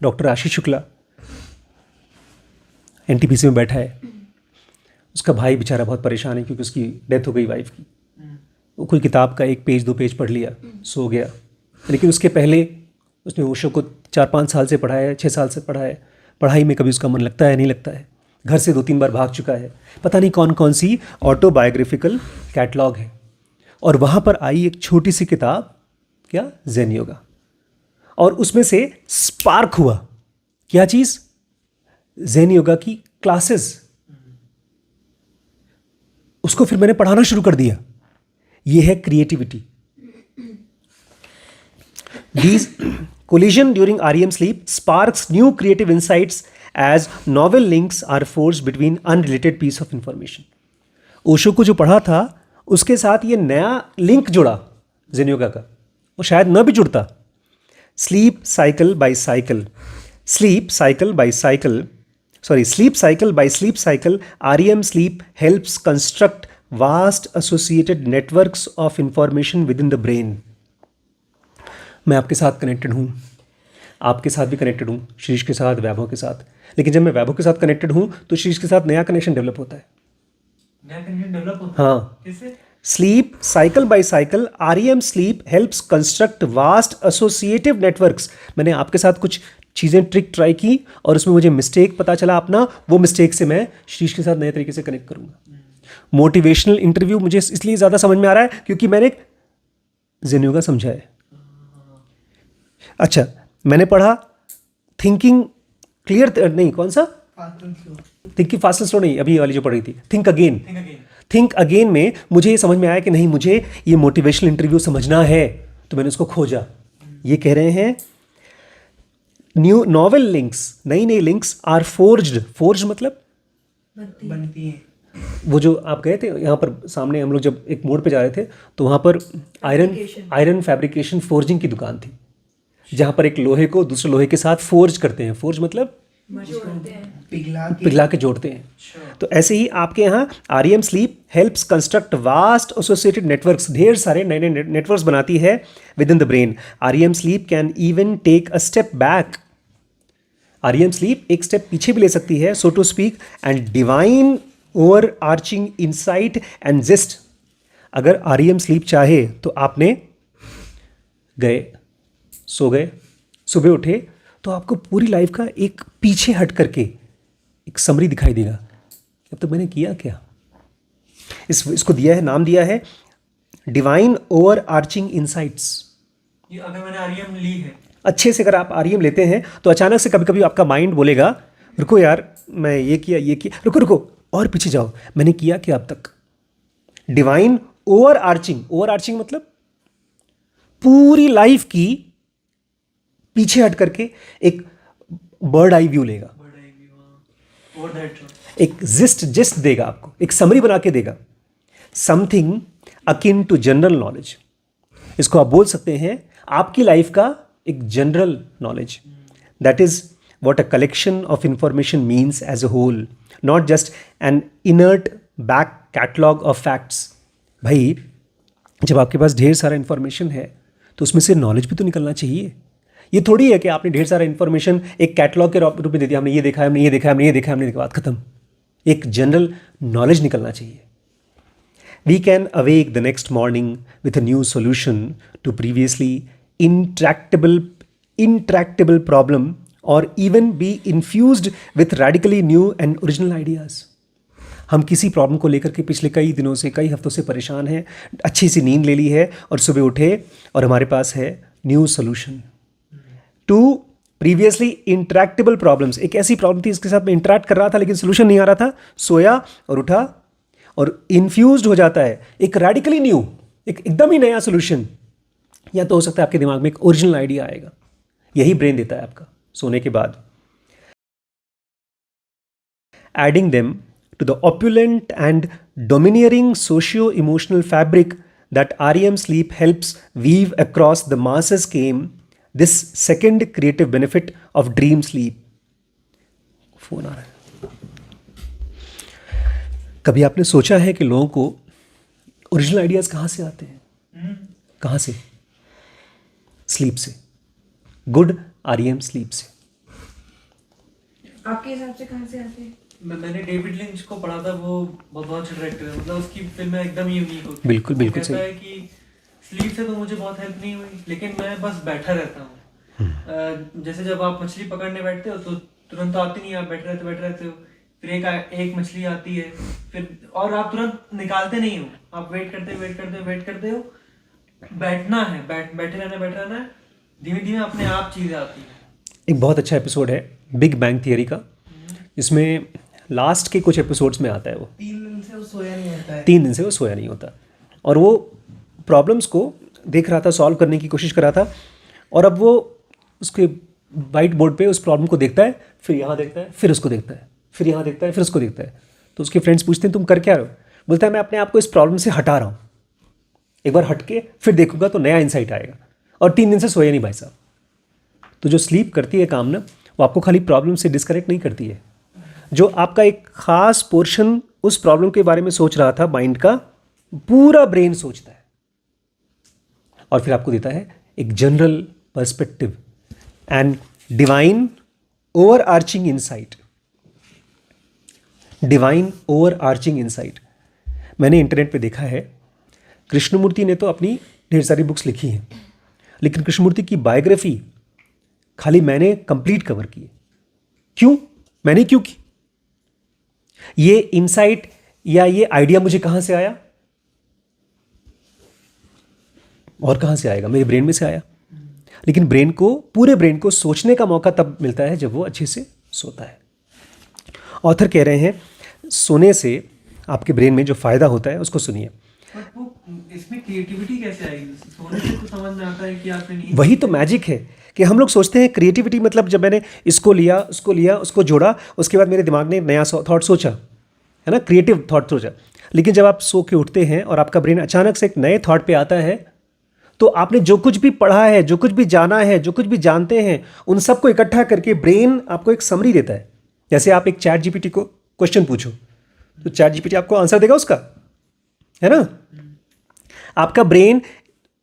Speaker 1: डॉक्टर आशीष शुक्ला NTPC में बैठा है। उसका भाई बेचारा बहुत परेशान है क्योंकि उसकी डेथ हो गई वाइफ की। वो कोई किताब का 1 पेज 2 पेज पढ़ लिया, सो गया। लेकिन उसके पहले उसने ओशो को 4-5 साल से पढ़ा है, 6 साल से पढ़ा है। पढ़ाई में कभी उसका मन लगता है, नहीं लगता है। घर से 2-3 बार भाग चुका है। पता नहीं कौन कौन सी ऑटोबायोग्राफिकल कैटलॉग है। और वहाँ पर आई एक छोटी सी किताब, क्या, ज़ेन योगा। और उसमें से स्पार्क हुआ, क्या चीज़? ज़ेन योगा की क्लासेस। उसको फिर मैंने पढ़ाना शुरू कर दिया। ये है creativity. These collision during REM sleep sparks new creative insights as novel links are forged between unrelated piece of information. Osho को जो पढ़ा था उसके साथ ये नया लिंक जुड़ा ज़ेन योगा का, वो शायद न भी जुड़ता। Sleep cycle by sleep cycle REM sleep helps construct vast associated networks of information within the brain. मैं आपके साथ कनेक्टेड हूँ, आपके साथ भी कनेक्टेड हूँ, शीर्ष के साथ, वैभव के साथ। लेकिन जब मैं वैभव के साथ कनेक्टेड हूँ तो शीर्ष के साथ नया कनेक्शन डेवलप होता है।
Speaker 3: नया कनेक्शन डेवलप होता है?
Speaker 1: हाँ।
Speaker 3: किससे?
Speaker 1: Sleep cycle by cycle REM sleep helps construct vast associative networks. मैंने आपके साथ कुछ चीज़ें ट्रिक ट्राई की और उसमें मुझे मिस्टेक पता चला अपना, वो मिस्टेक से मैं शीर्ष के साथ नए तरीके से कनेक्ट करूँगा। मोटिवेशनल इंटरव्यू मुझे इसलिए ज़्यादा समझ में आ रहा है क्योंकि मैंने ज़ेन योगा समझा है। अच्छा, मैंने पढ़ा थिंकिंग क्लियर, नहीं कौन सा, थिंकिंग फास्ट एंड स्लो नहीं, अभी वाली जो पढ़ी थी थिंक अगेन में मुझे ये समझ में आया कि नहीं, मुझे ये मोटिवेशनल इंटरव्यू समझना है, तो मैंने उसको खोजा। ये कह रहे हैं न्यू नॉवेल लिंक्स, नई लिंक्स आर फोर्ज्ड मतलब
Speaker 4: बनती है।
Speaker 1: वो जो आप गए थे यहाँ पर सामने, हम लोग जब एक मोड़ पे जा रहे थे तो वहाँ पर आयरन फैब्रिकेशन फोर्जिंग की दुकान थी, जहाँ पर एक लोहे को दूसरे लोहे के साथ फोर्ज करते हैं। फोर्ज मतलब पिघला के जोड़ते हैं। तो ऐसे ही आपके यहाँ REM sleep helps construct vast associated networks, ढेर सारे नए नेटवर्क्स बनाती है with in the brain. REM sleep can even take a step back. REM sleep एक स्टेप पीछे भी ले सकती है, so to speak, and divine overarching insight and gist. अगर REM स्लीप चाहे तो आपने गए, सो गए, सुबह उठे तो आपको पूरी लाइफ का एक पीछे हट करके एक समरी दिखाई देगा। अब तक मैंने किया क्या? इसको दिया है, नाम दिया है डिवाइन ओवर आर्चिंग इंसाइट्स।
Speaker 3: ये अगर मैंने REM ली है,
Speaker 1: अच्छे से अगर आप REM लेते हैं तो अचानक से कभी कभी आपका माइंड बोलेगा, रुको यार, मैं ये किया, रुको और पीछे जाओ, मैंने किया क्या अब तक? डिवाइन ओवर आर्चिंग मतलब पूरी लाइफ की पीछे हट करके एक बर्ड आई व्यू लेगा, एक जिस्ट देगा आपको, एक समरी बना के देगा। Something akin to general knowledge, इसको आप बोल सकते हैं आपकी लाइफ का एक general knowledge. That is what a collection of information means as a whole, not just an inert back catalog of facts. भाई जब आपके पास ढेर सारा इन्फॉर्मेशन है तो उसमें से नॉलेज भी तो निकलना चाहिए. ये थोड़ी है कि आपने ढेर सारा इन्फॉर्मेशन एक कैटलॉग के रूप में दे दिया, हमने ये देखा है, हमने ये देखा है, हमने ये देखा है, हमने देखा, बात खत्म. एक जनरल नॉलेज निकलना चाहिए. We can awake the next morning with a new solution to previously intractable problem, or even be infused with radically new and original ideas. हम किसी प्रॉब्लम को लेकर के पिछले कई दिनों से, कई हफ्तों से परेशान हैं, अच्छी सी नींद ले ली है और सुबह उठे और हमारे पास है new solution to previously intractable problems. एक ऐसी प्रॉब्लम थी इसके साथ मैं इंटरेक्ट कर रहा था लेकिन सोल्यूशन नहीं आ रहा था, सोया और उठा और इन्फ्यूज्ड हो जाता है एक रेडिकली न्यू, एक एकदम ही नया सोल्यूशन. या तो हो सकता है आपके दिमाग में एक ओरिजिनल आइडिया आएगा. यही ब्रेन देता है आपका सोने के बाद. Adding them to the opulent and domineering socio emotional fabric that REM sleep helps weave across the masses came this second creative benefit of dream sleep. Phone आ रहा है. कभी आपने सोचा है कि लोगों को ओरिजिनल आइडियाज़ कहाँ से आते हैं? कहाँ से? स्लीप से. गुड REM स्लीप से.
Speaker 2: आपके हिसाब से कहाँ से आते हैं?
Speaker 3: मैंने डेविड लिंच को पढ़ा था, वो बहुत अच्छा डायरेक्टर है, मतलब उसकी फिल्में एकदम यूनिक होती है.
Speaker 1: बिल्कुल बिल्कुल
Speaker 3: कहता
Speaker 1: सही.
Speaker 3: है कि स्लीप से तो मुझे बहुत हेल्प नहीं हुई, लेकिन मैं बस बैठा रहता हूँ. जैसे जब आप मछली पकड़ने बैठते हो तो तुरंत तो आती नहीं, आप बैठे रहते हो, फिर एक मछली आती है, फिर और आप तुरंत निकालते नहीं हो, आप वेट करते हो. बैठना है, बैठे रहना है, धीमे धीमे अपने आप चीज़ें आती हैं.
Speaker 1: एक बहुत अच्छा एपिसोड है बिग बैंग थियरी का, जिसमें लास्ट के कुछ एपिसोड्स में आता है वो
Speaker 4: 3 दिन से वो सोया नहीं होता है.
Speaker 1: 3 दिन से वो सोया नहीं होता और वो प्रॉब्लम्स को देख रहा था, सॉल्व करने की कोशिश कर रहा था. और अब वो उसके वाइट बोर्ड पे उस प्रॉब्लम को देखता है, फिर यहाँ देखता है, फिर उसको देखता है, फिर यहाँ देखता है, फिर उसको देखता है. तो उसके फ्रेंड्स पूछते हैं तुम कर क्या रहे हो? बोलता है मैं अपने आप को इस प्रॉब्लम से हटा रहा हूँ, एक बार हट के फिर देखूंगा तो नया इंसाइट आएगा. और 3 दिन से सोया नहीं भाई साहब. तो जो स्लीप करती है काम ना, वो आपको खाली प्रॉब्लम से डिस्कनेक्ट नहीं करती है. जो आपका एक खास पोर्शन उस प्रॉब्लम के बारे में सोच रहा था, माइंड का पूरा ब्रेन सोचता है और फिर आपको देता है एक general perspective and divine overarching insight. Divine overarching insight. मैंने इंटरनेट पे देखा है, कृष्णमूर्ति ने तो अपनी ढेर सारी बुक्स लिखी हैं, लेकिन कृष्णमूर्ति की बायोग्राफी खाली मैंने कंप्लीट कवर की है. क्यों? मैंने क्यों की? ये इंसाइट या ये आइडिया मुझे कहां से आया? और कहां से आएगा? मेरे ब्रेन में से आया. लेकिन पूरे ब्रेन को सोचने का मौका तब मिलता है जब वो अच्छे से सोता है. ऑथर कह रहे हैं सोने से आपके ब्रेन में जो फायदा होता है उसको सुनिए.
Speaker 3: बट वो इसमें क्रिएटिविटी कैसे आएगी? सोने से तो समझ में आता है कि आपने नहीं.
Speaker 1: वही तो मैजिक है कि हम लोग सोचते हैं क्रिएटिविटी मतलब जब मैंने इसको लिया, उसको जोड़ा, उसके बाद मेरे दिमाग ने नया थॉट सोचा, है ना, क्रिएटिव थॉट सोचा. लेकिन जब आप सो के उठते हैं और आपका ब्रेन अचानक से एक नए थॉट पे आता है, तो आपने जो कुछ भी पढ़ा है, जो कुछ भी जाना है, जो कुछ भी जानते हैं, उन सबको इकट्ठा करके ब्रेन आपको एक समरी देता है. जैसे आप एक चैट जीपीटी को क्वेश्चन पूछो तो चैट जीपीटी आपको आंसर देगा उसका, है ना. आपका ब्रेन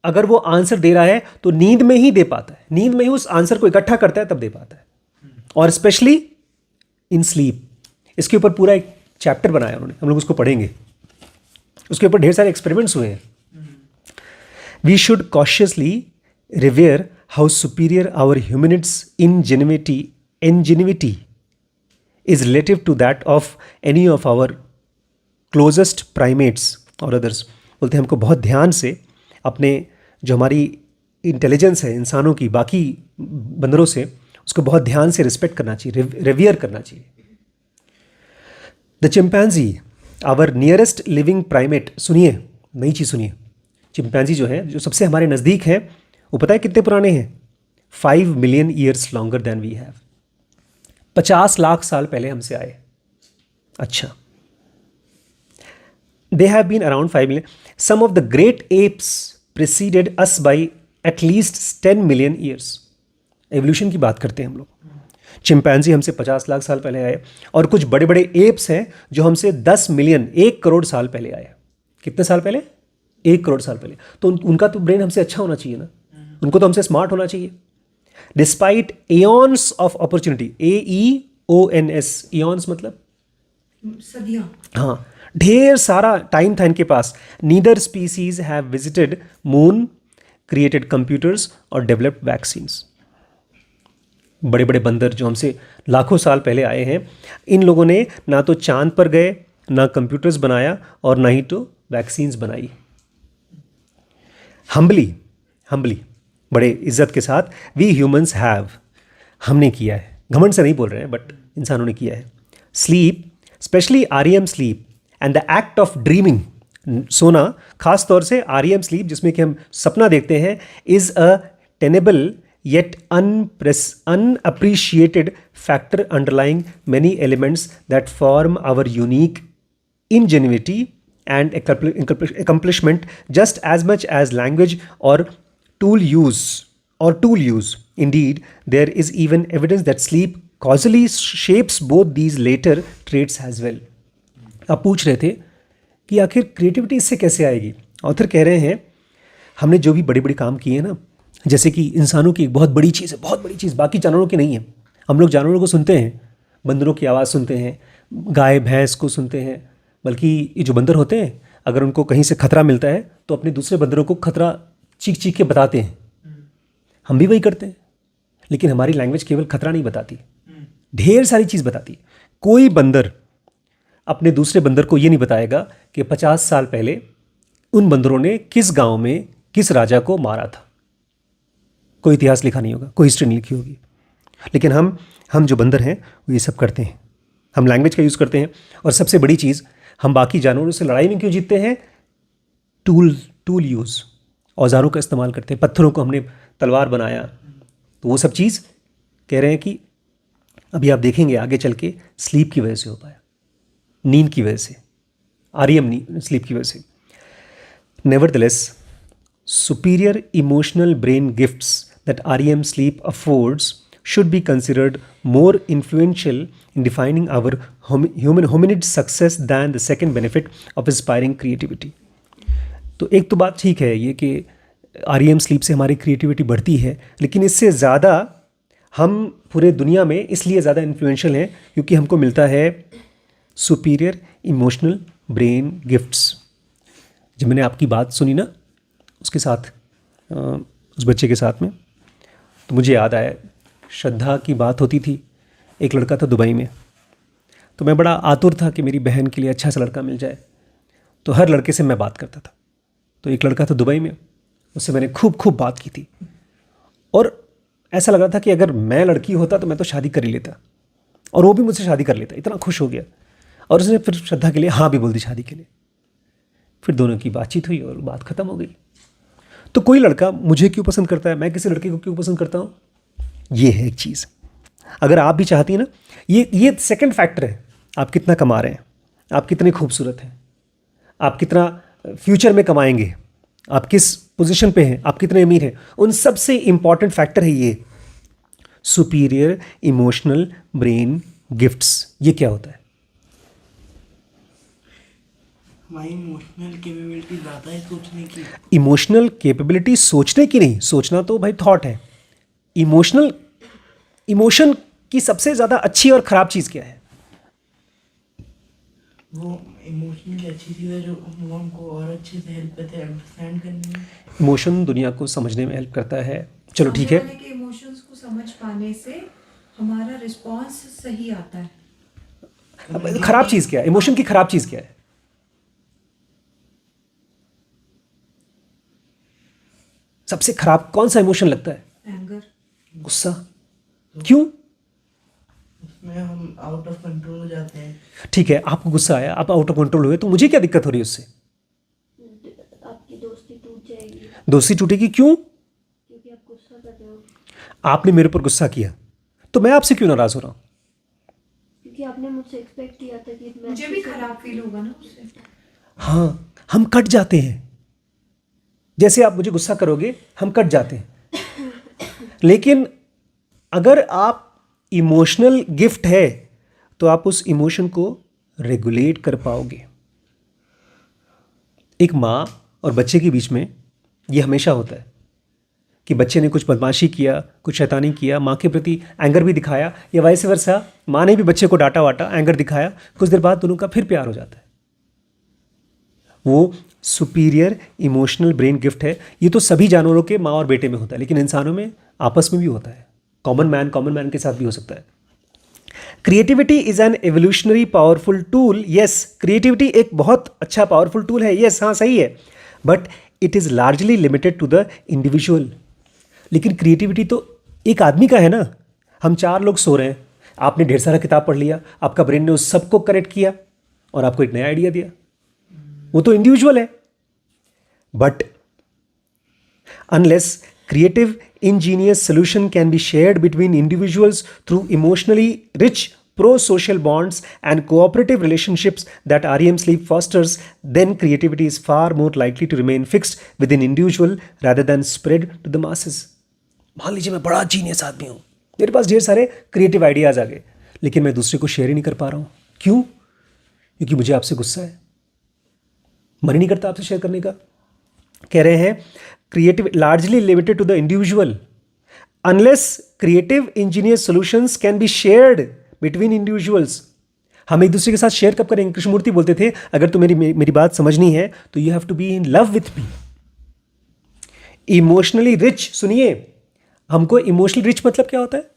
Speaker 1: अगर वो आंसर दे रहा है तो नींद में ही दे पाता है, नींद में ही उस आंसर को इकट्ठा करता है तब दे पाता है. और स्पेशली इन स्लीप. इसके ऊपर पूरा एक चैप्टर बनाया उन्होंने, हम लोग उसको पढ़ेंगे. उसके ऊपर ढेर सारे एक्सपेरिमेंट्स हुए हैं. We should cautiously revere how superior our humanity's ingenuity is relative to that of any of our closest primates or others. बोलते हैं हमको बहुत ध्यान से अपने जो हमारी इंटेलिजेंस है इंसानों की, बाकी बंदरों से, उसको बहुत ध्यान से रिस्पेक्ट करना चाहिए, रिवियर करना चाहिए. The chimpanzee our nearest living primate. सुनिए, नई चीज़ सुनिए. चिंपैंजी जो है, जो सबसे हमारे नज़दीक है, वो पता है कितने पुराने हैं? 5 million years longer than we have. 50 lakh साल पहले हमसे आए. अच्छा, they have been around 5 million. Some of the great apes preceded us by at least 10 million years. Evolution की बात करते हैं हम लोग. चिंपैंजी हमसे 50 लाख साल पहले आए, और कुछ बड़े बड़े एप्स हैं जो हमसे 10 मिलियन 1 करोड़ साल पहले आए। कितने साल पहले? 1 करोड़ साल पहले। तो उनका तो ब्रेन हमसे अच्छा होना चाहिए ना, उनको तो हमसे स्मार्ट होना चाहिए। Despite aeons of opportunity, AEONS, aeons मतलब
Speaker 2: सदियां।
Speaker 1: हाँ, ढेर सारा टाइम था इनके पास। Neither species have visited moon, created computers और डेवलप्ड वैक्सीन्स। बड़े बड़े बंदर जो हमसे लाखों साल पहले आए हैं, इन लोगों ने ना तो चांद पर गए, ना कंप्यूटर्स बनाया और ना ही तो वैक्सीन्स बनाई। हम्बली बड़े इज्जत के साथ, वी ह्यूमंस हैव, हमने किया है, घमंड से नहीं बोल रहे हैं बट इंसानों ने किया है। Sleep, specially REM sleep and the act of dreaming, सोना, खास तौर से REM स्लीप जिसमें कि हम सपना देखते हैं, is a tenable yet unappreciated factor underlying many elements that form our unique ingenuity and accomplishment, just as much as language or tool use. Indeed, there is even evidence that sleep causally shapes both these later traits as well. आप पूछ रहे थे कि आखिर creativity इससे कैसे आएगी। Author कह रहे हैं हमने जो भी बड़े बड़े काम किए हैं ना, जैसे कि इंसानों की एक बहुत बड़ी चीज़ है, बहुत बड़ी चीज़, बाकी जानवरों की नहीं है। हम लोग जानवरों को सुनते हैं, बंदरों की आवाज़ सुनते हैं, गाय भैंस को सुनते हैं, बल्कि ये जो बंदर होते हैं अगर उनको कहीं से खतरा मिलता है तो अपने दूसरे बंदरों को खतरा चीख चीख के बताते हैं। हम भी वही करते हैं, लेकिन हमारी लैंग्वेज केवल खतरा नहीं बताती, ढेर सारी चीज़ बताती। कोई बंदर अपने दूसरे बंदर को ये नहीं बताएगा कि 50 साल पहले उन बंदरों ने किस गांव में किस राजा को मारा था। कोई इतिहास लिखा नहीं होगा, कोई हिस्ट्री नहीं लिखी होगी। लेकिन हम जो बंदर हैं वो ये सब करते हैं। हम लैंग्वेज का यूज़ करते हैं, और सबसे बड़ी चीज़, हम बाकी जानवरों से लड़ाई में क्यों जीतते हैं? टूल यूज़, औजारों का इस्तेमाल करते हैं। पत्थरों को हमने तलवार बनाया, तो वो सब चीज़ कह रहे हैं कि अभी आप देखेंगे आगे चल के स्लीप की वजह से हो पाया, नींद की वजह से, REM स्लीप की वजह से। Nevertheless, superior emotional brain gifts that REM sleep affords should be considered more influential in defining our hominid success than the second benefit of inspiring creativity. तो एक तो बात ठीक है ये कि REM sleep से हमारी क्रिएटिविटी बढ़ती है, लेकिन इससे ज़्यादा हम पूरे दुनिया में इसलिए ज़्यादा इन्फ्लुएंशियल हैं क्योंकि हमको मिलता है सुपीरियर इमोशनल ब्रेन गिफ्ट्स। जब मैंने आपकी बात सुनी ना उसके साथ, उस बच्चे के साथ में, तो मुझे याद आया श्रद्धा की बात होती थी। एक लड़का था दुबई में, तो मैं बड़ा आतुर था कि मेरी बहन के लिए अच्छा सा लड़का मिल जाए, तो हर लड़के से मैं बात करता था। तो एक लड़का था दुबई में, उससे मैंने खूब बात की थी, और ऐसा लग रहा था कि अगर मैं लड़की होता तो मैं तो शादी कर ही लेता, और वो भी मुझसे शादी कर लेता। इतना खुश हो गया, और उसने फिर श्रद्धा के लिए हाँ भी बोल दी शादी के लिए। फिर दोनों की बातचीत हुई और बात ख़त्म हो गई। तो कोई लड़का मुझे क्यों पसंद करता है, मैं किसी लड़के को क्यों पसंद करता हूँ, ये है एक चीज़। अगर आप भी चाहती हैं ना, ये सेकंड फैक्टर है, आप कितना कमा रहे हैं, आप कितने खूबसूरत हैं, आप कितना फ्यूचर में कमाएंगे, आप किस पोजीशन पे हैं, आप कितने अमीर हैं, उन सबसे इम्पॉर्टेंट फैक्टर है ये सुपीरियर इमोशनल ब्रेन गिफ्ट्स। ये क्या होता है?
Speaker 4: हमारी इमोशनल कैपेबिलिटी ज़्यादा है सोचने की।
Speaker 1: इमोशनल कैपेबिलिटी सोचने की नहीं, सोचना तो भाई थॉट है। इमोशन की सबसे ज़्यादा अच्छी और ख़राब चीज़ क्या है?
Speaker 4: वो इमोशनल अच्छी चीज़ है जो वो हमको और अच्छे से हेल्प करते हैं अंडरस्टैंड करने में।
Speaker 1: इमोशन दुनिया को समझने में हेल्प करता है। चलो ठीक है,
Speaker 2: इमोशंस को समझ पाने से हमारा रिस्पॉन्स सही आता है।
Speaker 1: अब ख़राब चीज़ क्या है? इमोशन की ख़राब चीज़ क्या है? सबसे खराब कौन सा इमोशन लगता है?
Speaker 2: एंगर,
Speaker 1: गुस्सा। क्यों?
Speaker 4: उसमें हम आउट ऑफ कंट्रोल हो जाते हैं।
Speaker 1: ठीक है, आपको गुस्सा आया, आप आउट ऑफ कंट्रोल हुए, तो मुझे क्या दिक्कत हो रही है उससे?
Speaker 5: आपकी दोस्ती टूट जाएगी।
Speaker 1: दोस्ती टूटेगी क्यों?
Speaker 5: क्योंकि आप गुस्सा कर रहे हो।
Speaker 1: आपने मेरे ऊपर गुस्सा किया, तो मैं आपसे क्यों नाराज़ हो रहा हूँ?
Speaker 5: क्योंकि आपने मुझसे एक्सपेक्ट किया था कि मैं
Speaker 2: मुझे भी खराब फील होगा ना उससे।
Speaker 1: हाँ, हम कट जाते हैं। जैसे आप मुझे गुस्सा करोगे, हम कट जाते हैं। लेकिन अगर आप इमोशनल गिफ्ट है तो आप उस इमोशन को रेगुलेट कर पाओगे। एक माँ और बच्चे के बीच में ये हमेशा होता है कि बच्चे ने कुछ बदमाशी किया, कुछ शैतानी किया, माँ के प्रति एंगर भी दिखाया, या वाइस वर्सा माँ ने भी बच्चे को डांटा वाटा, एंगर दिखाया, कुछ देर बाद दोनों का फिर प्यार हो जाता है। वो सुपीरियर इमोशनल ब्रेन गिफ्ट है। ये तो सभी जानवरों के माँ और बेटे में होता है, लेकिन इंसानों में आपस में भी होता है। कॉमन मैन के साथ भी हो सकता है। Creativity is an evolutionary powerful tool. Yes, creativity एक बहुत अच्छा पावरफुल टूल है। यस, हाँ सही है, but it is largely limited to the individual. लेकिन क्रिएटिविटी तो एक आदमी का है ना। हम 4 लोग सो रहे हैं, आपने ढेर सारा किताब पढ़ लिया, आपका ब्रेन ने उस सबको कनेक्ट किया और आपको एक नया आइडिया दिया। वो तो इंडिविजुअल है। But unless creative ingenious solution can be shared between individuals through emotionally rich pro-social bonds and cooperative relationships that REM sleep fosters, then creativity is far more likely to remain fixed within individual rather than spread to the masses. मान लीजिए मैं बड़ा genius आदमी हूँ, मेरे पास ढेर सारे creative ideas आ गए, लेकिन मैं दूसरे को शेयर ही नहीं कर पा रहा हूँ। क्यों? क्योंकि मुझे आपसे गुस्सा है, मन ही नहीं करता आपसे शेयर करने का। कह रहे हैं creative largely limited to the individual unless creative ingenious solutions can be shared between individuals। हम एक दूसरे के साथ शेयर कब करेंगे? कृष्णमूर्ति बोलते थे, अगर तो मेरी बात समझनी है तो you have to be in love with me. Emotionally rich, सुनिए, हमको इमोशनली रिच मतलब क्या होता है?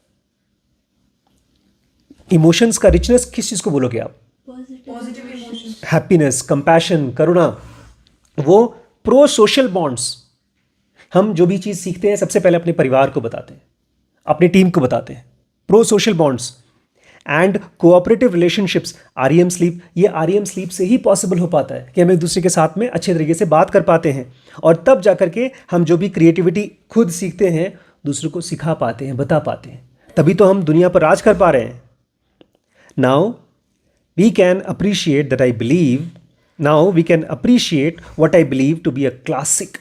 Speaker 1: इमोशंस का रिचनेस किस चीज को बोलोगे आप?
Speaker 2: पॉजिटिव इमोशंस,
Speaker 1: हैप्पीनेस, कंपैशन, करुणा, वो प्रो सोशल बॉन्ड्स। हम जो भी चीज़ सीखते हैं सबसे पहले अपने परिवार को बताते हैं, अपनी टीम को बताते हैं। Pro social bonds and cooperative relationships, REM sleep, ये आरईएम स्लीप से ही पॉसिबल हो पाता है कि हम एक दूसरे के साथ में अच्छे तरीके से बात कर पाते हैं, और तब जाकर के हम जो भी क्रिएटिविटी खुद सीखते हैं दूसरों को सिखा पाते हैं, बता पाते हैं। तभी तो हम दुनिया पर राज कर पा रहे हैं। Now we can appreciate that I believe, now we can appreciate what I believe to be a classic.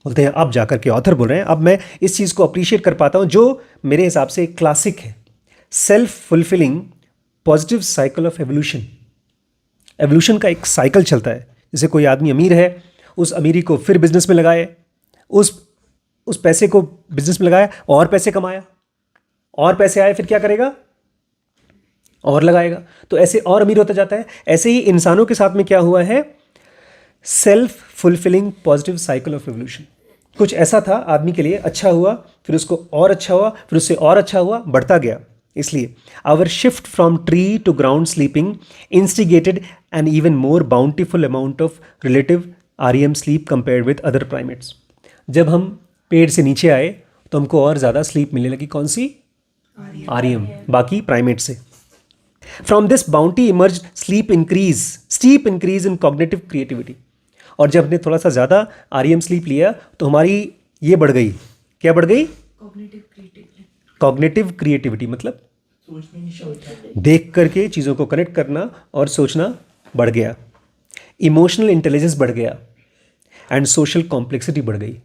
Speaker 1: बोलते हैं, अब जाकर के ऑथर बोल रहे हैं, अब मैं इस चीज़ को अप्रिशिएट कर पाता हूँ जो मेरे हिसाब से एक क्लासिक है। Self fulfilling positive cycle of evolution. Evolution का एक साइकिल चलता है। जैसे कोई आदमी अमीर है, उस अमीरी को फिर बिजनेस में लगाए, उस पैसे को बिजनेस में लगाया, और पैसे कमाया, और पैसे आए, फिर क्या करेगा? और लगाएगा, तो ऐसे और अमीर होता जाता है। ऐसे ही इंसानों के साथ में क्या हुआ है? Self fulfilling positive cycle of evolution. कुछ ऐसा था आदमी के लिए, अच्छा हुआ, फिर उसको और अच्छा हुआ, फिर उससे और अच्छा हुआ, बढ़ता गया। इसलिए our shift from tree to ground sleeping instigated an even more bountiful amount of relative REM sleep compared with other primates. जब हम पेड़ से नीचे आए तो हमको और ज़्यादा स्लीप मिलने लगी। कौन सी? आरईएम, बाकी प्राइमेट से। From this bounty emerge steep increase in cognitive creativity. और जब हमने थोड़ा सा ज़्यादा आरईएम स्लीप लिया तो हमारी ये बढ़ गई। क्या बढ़ गई? कॉग्निटिव क्रिएटिविटी, मतलब
Speaker 4: सोचने की क्षमता।
Speaker 1: देख करके चीज़ों को कनेक्ट करना और सोचना बढ़ गया। इमोशनल इंटेलिजेंस बढ़ गया एंड सोशल कॉम्प्लेक्सिटी बढ़ गई।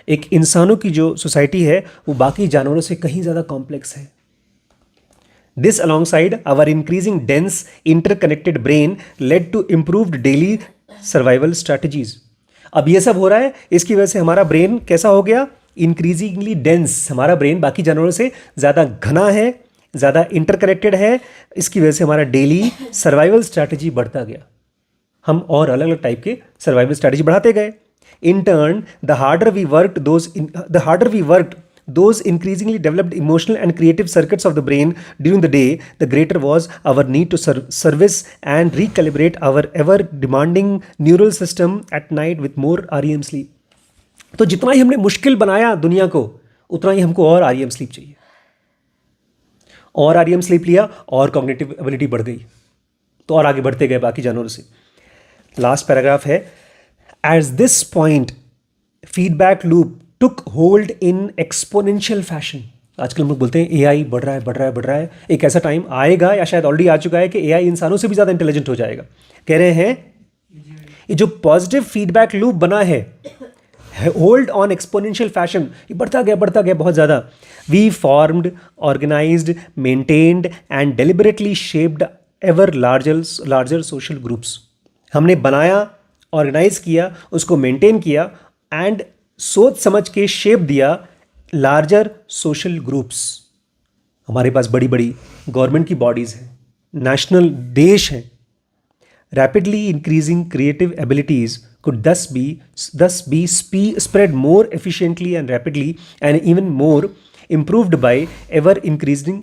Speaker 1: एक इंसानों की जो सोसाइटी है वो बाकी जानवरों से कहीं ज़्यादा कॉम्प्लेक्स है। This alongside our increasing dense interconnected brain led to improved daily survival strategies। अब ये सब हो रहा है, इसकी वजह से हमारा ब्रेन कैसा हो गया? Increasingly dense. हमारा ब्रेन बाकी जानवरों से ज़्यादा घना है, ज़्यादा इंटरकनेक्टेड है। इसकी वजह से हमारा डेली सर्वाइवल स्ट्रैटेजी बढ़ता गया। हम और अलग अलग टाइप के सर्वाइवल स्ट्रैटेजी बढ़ाते गए। In turn the harder we worked those increasingly developed emotional and creative circuits of the brain during the day, the greater was our need to service and recalibrate our ever demanding neural system at night with more REM sleep। तो जितना ही हमने मुश्किल बनाया दुनिया को, उतना ही हमको और REM sleep चाहिए। और REM sleep लिया और cognitive ability बढ़ गई, तो और आगे बढ़ते गए बाकी जानवरों से। लास्ट पैराग्राफ है, as this point feedback loop took hold in exponential fashion। आजकल हम लोग बोलते हैं एआई बढ़ रहा है। एक ऐसा टाइम आएगा या शायद ऑलरेडी आ चुका है कि एआई इंसानों से भी ज़्यादा इंटेलिजेंट हो जाएगा। कह रहे हैं ये जो पॉजिटिव फीडबैक लूप बना है होल्ड ऑन एक्सपोनेंशियल फैशन, ये बढ़ता गया बहुत ज़्यादा. We formed, organized, maintained and deliberately shaped ever larger social groups. हमने बनाया, ऑर्गेनाइज किया, उसको मेंटेन किया एंड सोच समझ के शेप दिया लार्जर सोशल ग्रुप्स. हमारे पास बड़ी बड़ी गवर्नमेंट की बॉडीज़ हैं, नेशनल देश हैं. Rapidly increasing creative abilities could thus be spread more efficiently and rapidly and even more improved by ever increasing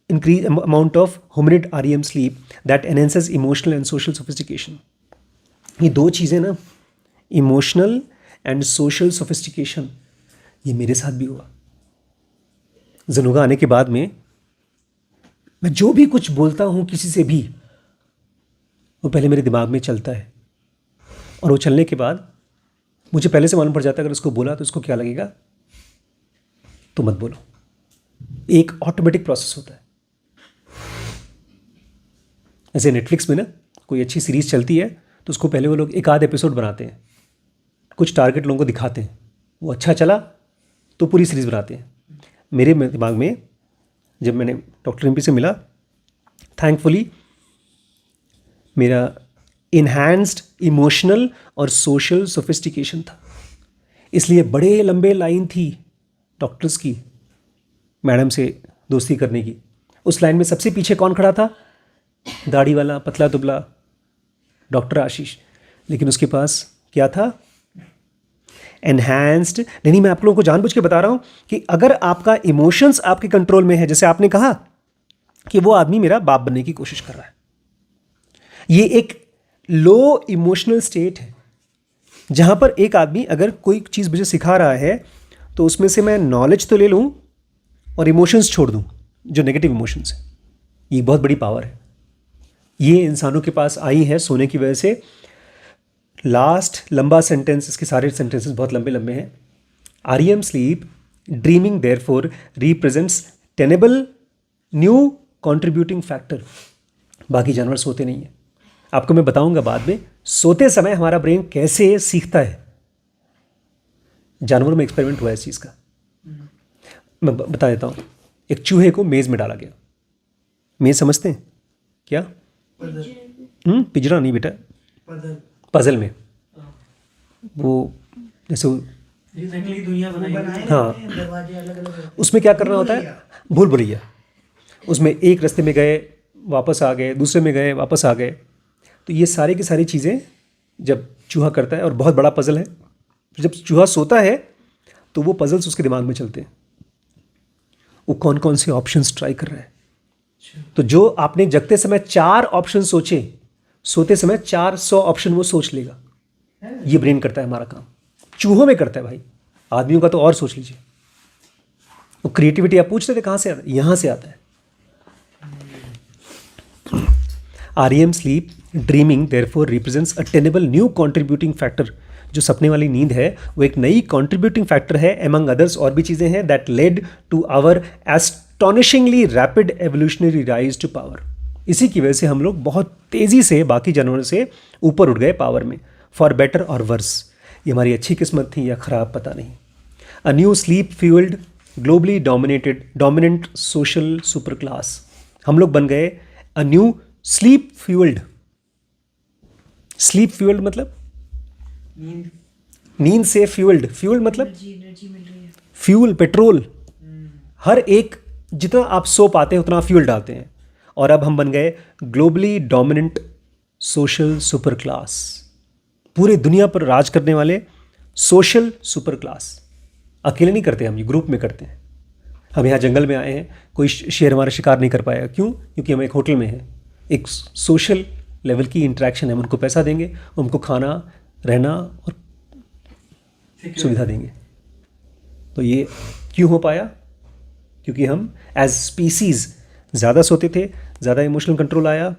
Speaker 1: amount of hominid REM sleep that enhances emotional and social sophistication. ये दो चीज़ें ना, emotional and social sophistication, ये मेरे साथ भी हुआ. जनुगा आने के बाद में मैं जो भी कुछ बोलता हूँ किसी से भी, वो पहले मेरे दिमाग में चलता है, और वो चलने के बाद मुझे पहले से मालूम पड़ जाता है अगर उसको बोला तो उसको क्या लगेगा, तो मत बोलो. एक ऑटोमेटिक प्रोसेस होता है. ऐसे नेटफ्लिक्स में ना कोई अच्छी सीरीज़ चलती है तो उसको पहले वो लोग एक आध एपिसोड बनाते हैं, कुछ टारगेट लोगों को दिखाते हैं, वो अच्छा चला तो पूरी सीरीज़ बनाते हैं. मेरे दिमाग में जब मैंने डॉक्टर एमपी से मिला, थैंकफुली मेरा इन्हांस्ड इमोशनल और सोशल सोफिस्टिकेशन था, इसलिए बड़े लंबे लाइन थी डॉक्टर्स की मैडम से दोस्ती करने की. उस लाइन में सबसे पीछे कौन खड़ा था? दाढ़ी वाला पतला दुबला डॉक्टर आशीष. लेकिन उसके पास क्या था? एनहांस्ड. नहीं, मैं आप लोगों को जानबूझ के बता रहा हूँ कि अगर आपका इमोशंस आपके कंट्रोल में है, जैसे आपने कहा कि वो आदमी मेरा बाप बनने की कोशिश कर रहा है, ये एक लो इमोशनल स्टेट है जहाँ पर एक आदमी अगर कोई चीज़ मुझे सिखा रहा है तो उसमें से मैं नॉलेज तो ले लूँ और इमोशंस छोड़ दूँ, जो नेगेटिव इमोशंस है. ये बहुत बड़ी पावर है. ये इंसानों के पास आई है सोने की वजह से. लास्ट लंबा सेंटेंस, इसके सारे सेंटेंसेस बहुत लंबे लंबे हैं. REM sleep dreaming therefore represents tenable new contributing factor. बाकी जानवर सोते नहीं हैं. आपको मैं बताऊंगा बाद में सोते समय हमारा ब्रेन कैसे सीखता है. जानवरों में एक्सपेरिमेंट हुआ है इस चीज़ का, मैं बता देता हूँ. एक चूहे को मेज़ में डाला गया. मेज़ समझते हैं क्या? पिंजरा नहीं बेटा, पजल में वो जैसे
Speaker 4: दुनिया बनाई.
Speaker 1: हाँ, उसमें क्या करना होता है? भूल भुलैया. उसमें एक रास्ते में गए, वापस आ गए, दूसरे में गए, वापस आ गए. तो ये सारी की सारी चीज़ें जब चूहा करता है, और बहुत बड़ा पज़ल है, जब चूहा सोता है तो वो पज़ल्स उसके दिमाग में चलते हैं, वो कौन कौन से ऑप्शंस ट्राई कर रहा है. तो जो आपने जगते समय 4 ऑप्शन सोचे, सोते समय 400 ऑप्शन वो सोच लेगा. ये ब्रेन करता है हमारा काम. चूहों में करता है भाई, आदमियों का तो और सोच लीजिए. वो क्रिएटिविटी आप पूछते थे कहाँ से आता है? यहाँ से आता है. REM sleep dreaming therefore represents a tenable new contributing factor. जो सपने वाली नींद है वो एक नई कॉन्ट्रीब्यूटिंग फैक्टर है. एमंग अदर्स और भी चीज़ें हैं that led to our astonishingly rapid evolutionary rise to power. इसी की वजह से हम लोग बहुत तेज़ी से बाकी जानवरों से ऊपर उठ गए पावर में, फॉर बेटर और वर्स. ये हमारी अच्छी किस्मत थी या ख़राब, पता नहीं. A new sleep fuelled globally dominant social super class. हम लोग बन गए a new sleep fuelled. Sleep fuelled मतलब नींद से फ्यूल्ड. फ्यूल मतलब
Speaker 2: एनर्जी मिल रही है.
Speaker 1: Fuel, petrol. हर एक जितना आप सो पाते हैं उतना फ्यूल डालते हैं. और अब हम बन गए globally dominant social super class. पूरे दुनिया पर राज करने वाले सोशल सुपर क्लास. अकेले नहीं करते हम, ये ग्रुप में करते हैं. हम यहाँ जंगल में आए हैं, कोई शेर हमारा शिकार नहीं कर पाया. क्यों? क्योंकि हम एक होटल में हैं. एक सोशल लेवल की इंटरेक्शन है. हम उनको पैसा देंगे, उनको खाना, रहना और सुविधा देंगे. तो ये क्यों हो पाया? क्योंकि हम एज स्पीसीज़ ज़्यादा सोते थे, ज़्यादा इमोशनल कंट्रोल आया,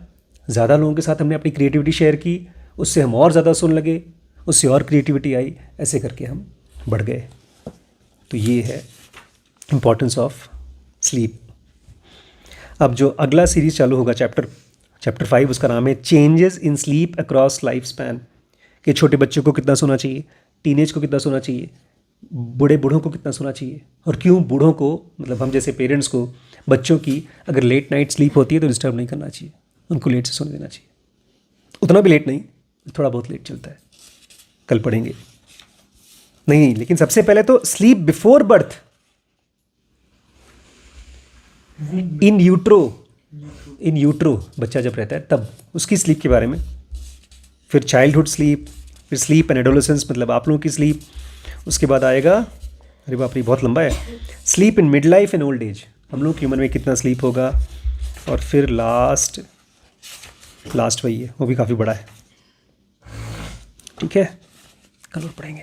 Speaker 1: ज़्यादा लोगों के साथ हमने अपनी क्रिएटिविटी शेयर की, उससे हम और ज़्यादा सोने लगे, उससे और क्रिएटिविटी आई, ऐसे करके हम बढ़ गए. तो ये है इम्पॉर्टेंस ऑफ स्लीप. अब जो अगला सीरीज़ चालू होगा चैप्टर 5, उसका नाम है changes in sleep across life span. कि छोटे बच्चों को कितना सोना चाहिए, टीनेज को कितना सोना चाहिए, बूढ़ों को कितना सोना चाहिए, और क्यों बूढ़ों को, मतलब हम जैसे पेरेंट्स को बच्चों की अगर लेट नाइट स्लीप होती है तो डिस्टर्ब नहीं करना चाहिए, उनको लेट से सोने देना चाहिए। उतना भी लेट नहीं, थोड़ा बहुत लेट चलता है, कल पढ़ेंगे। नहीं, लेकिन सबसे पहले तो स्लीप बिफोर बर्थ, इन यूट्रो बच्चा जब रहता है तब उसकी स्लीप के बारे में, फिर चाइल्डहुड स्लीप, फिर स्लीप एंड एडोलेसेंस मतलब आप लोगों की स्लीप, उसके बाद आएगा, अरे बाप रे बहुत लंबा है, sleep in mid life and old age, हम लोग की उम्र में कितना स्लीप होगा, और फिर लास्ट वही है, वो भी काफ़ी बड़ा है। ठीक है, कल और पढ़ेंगे।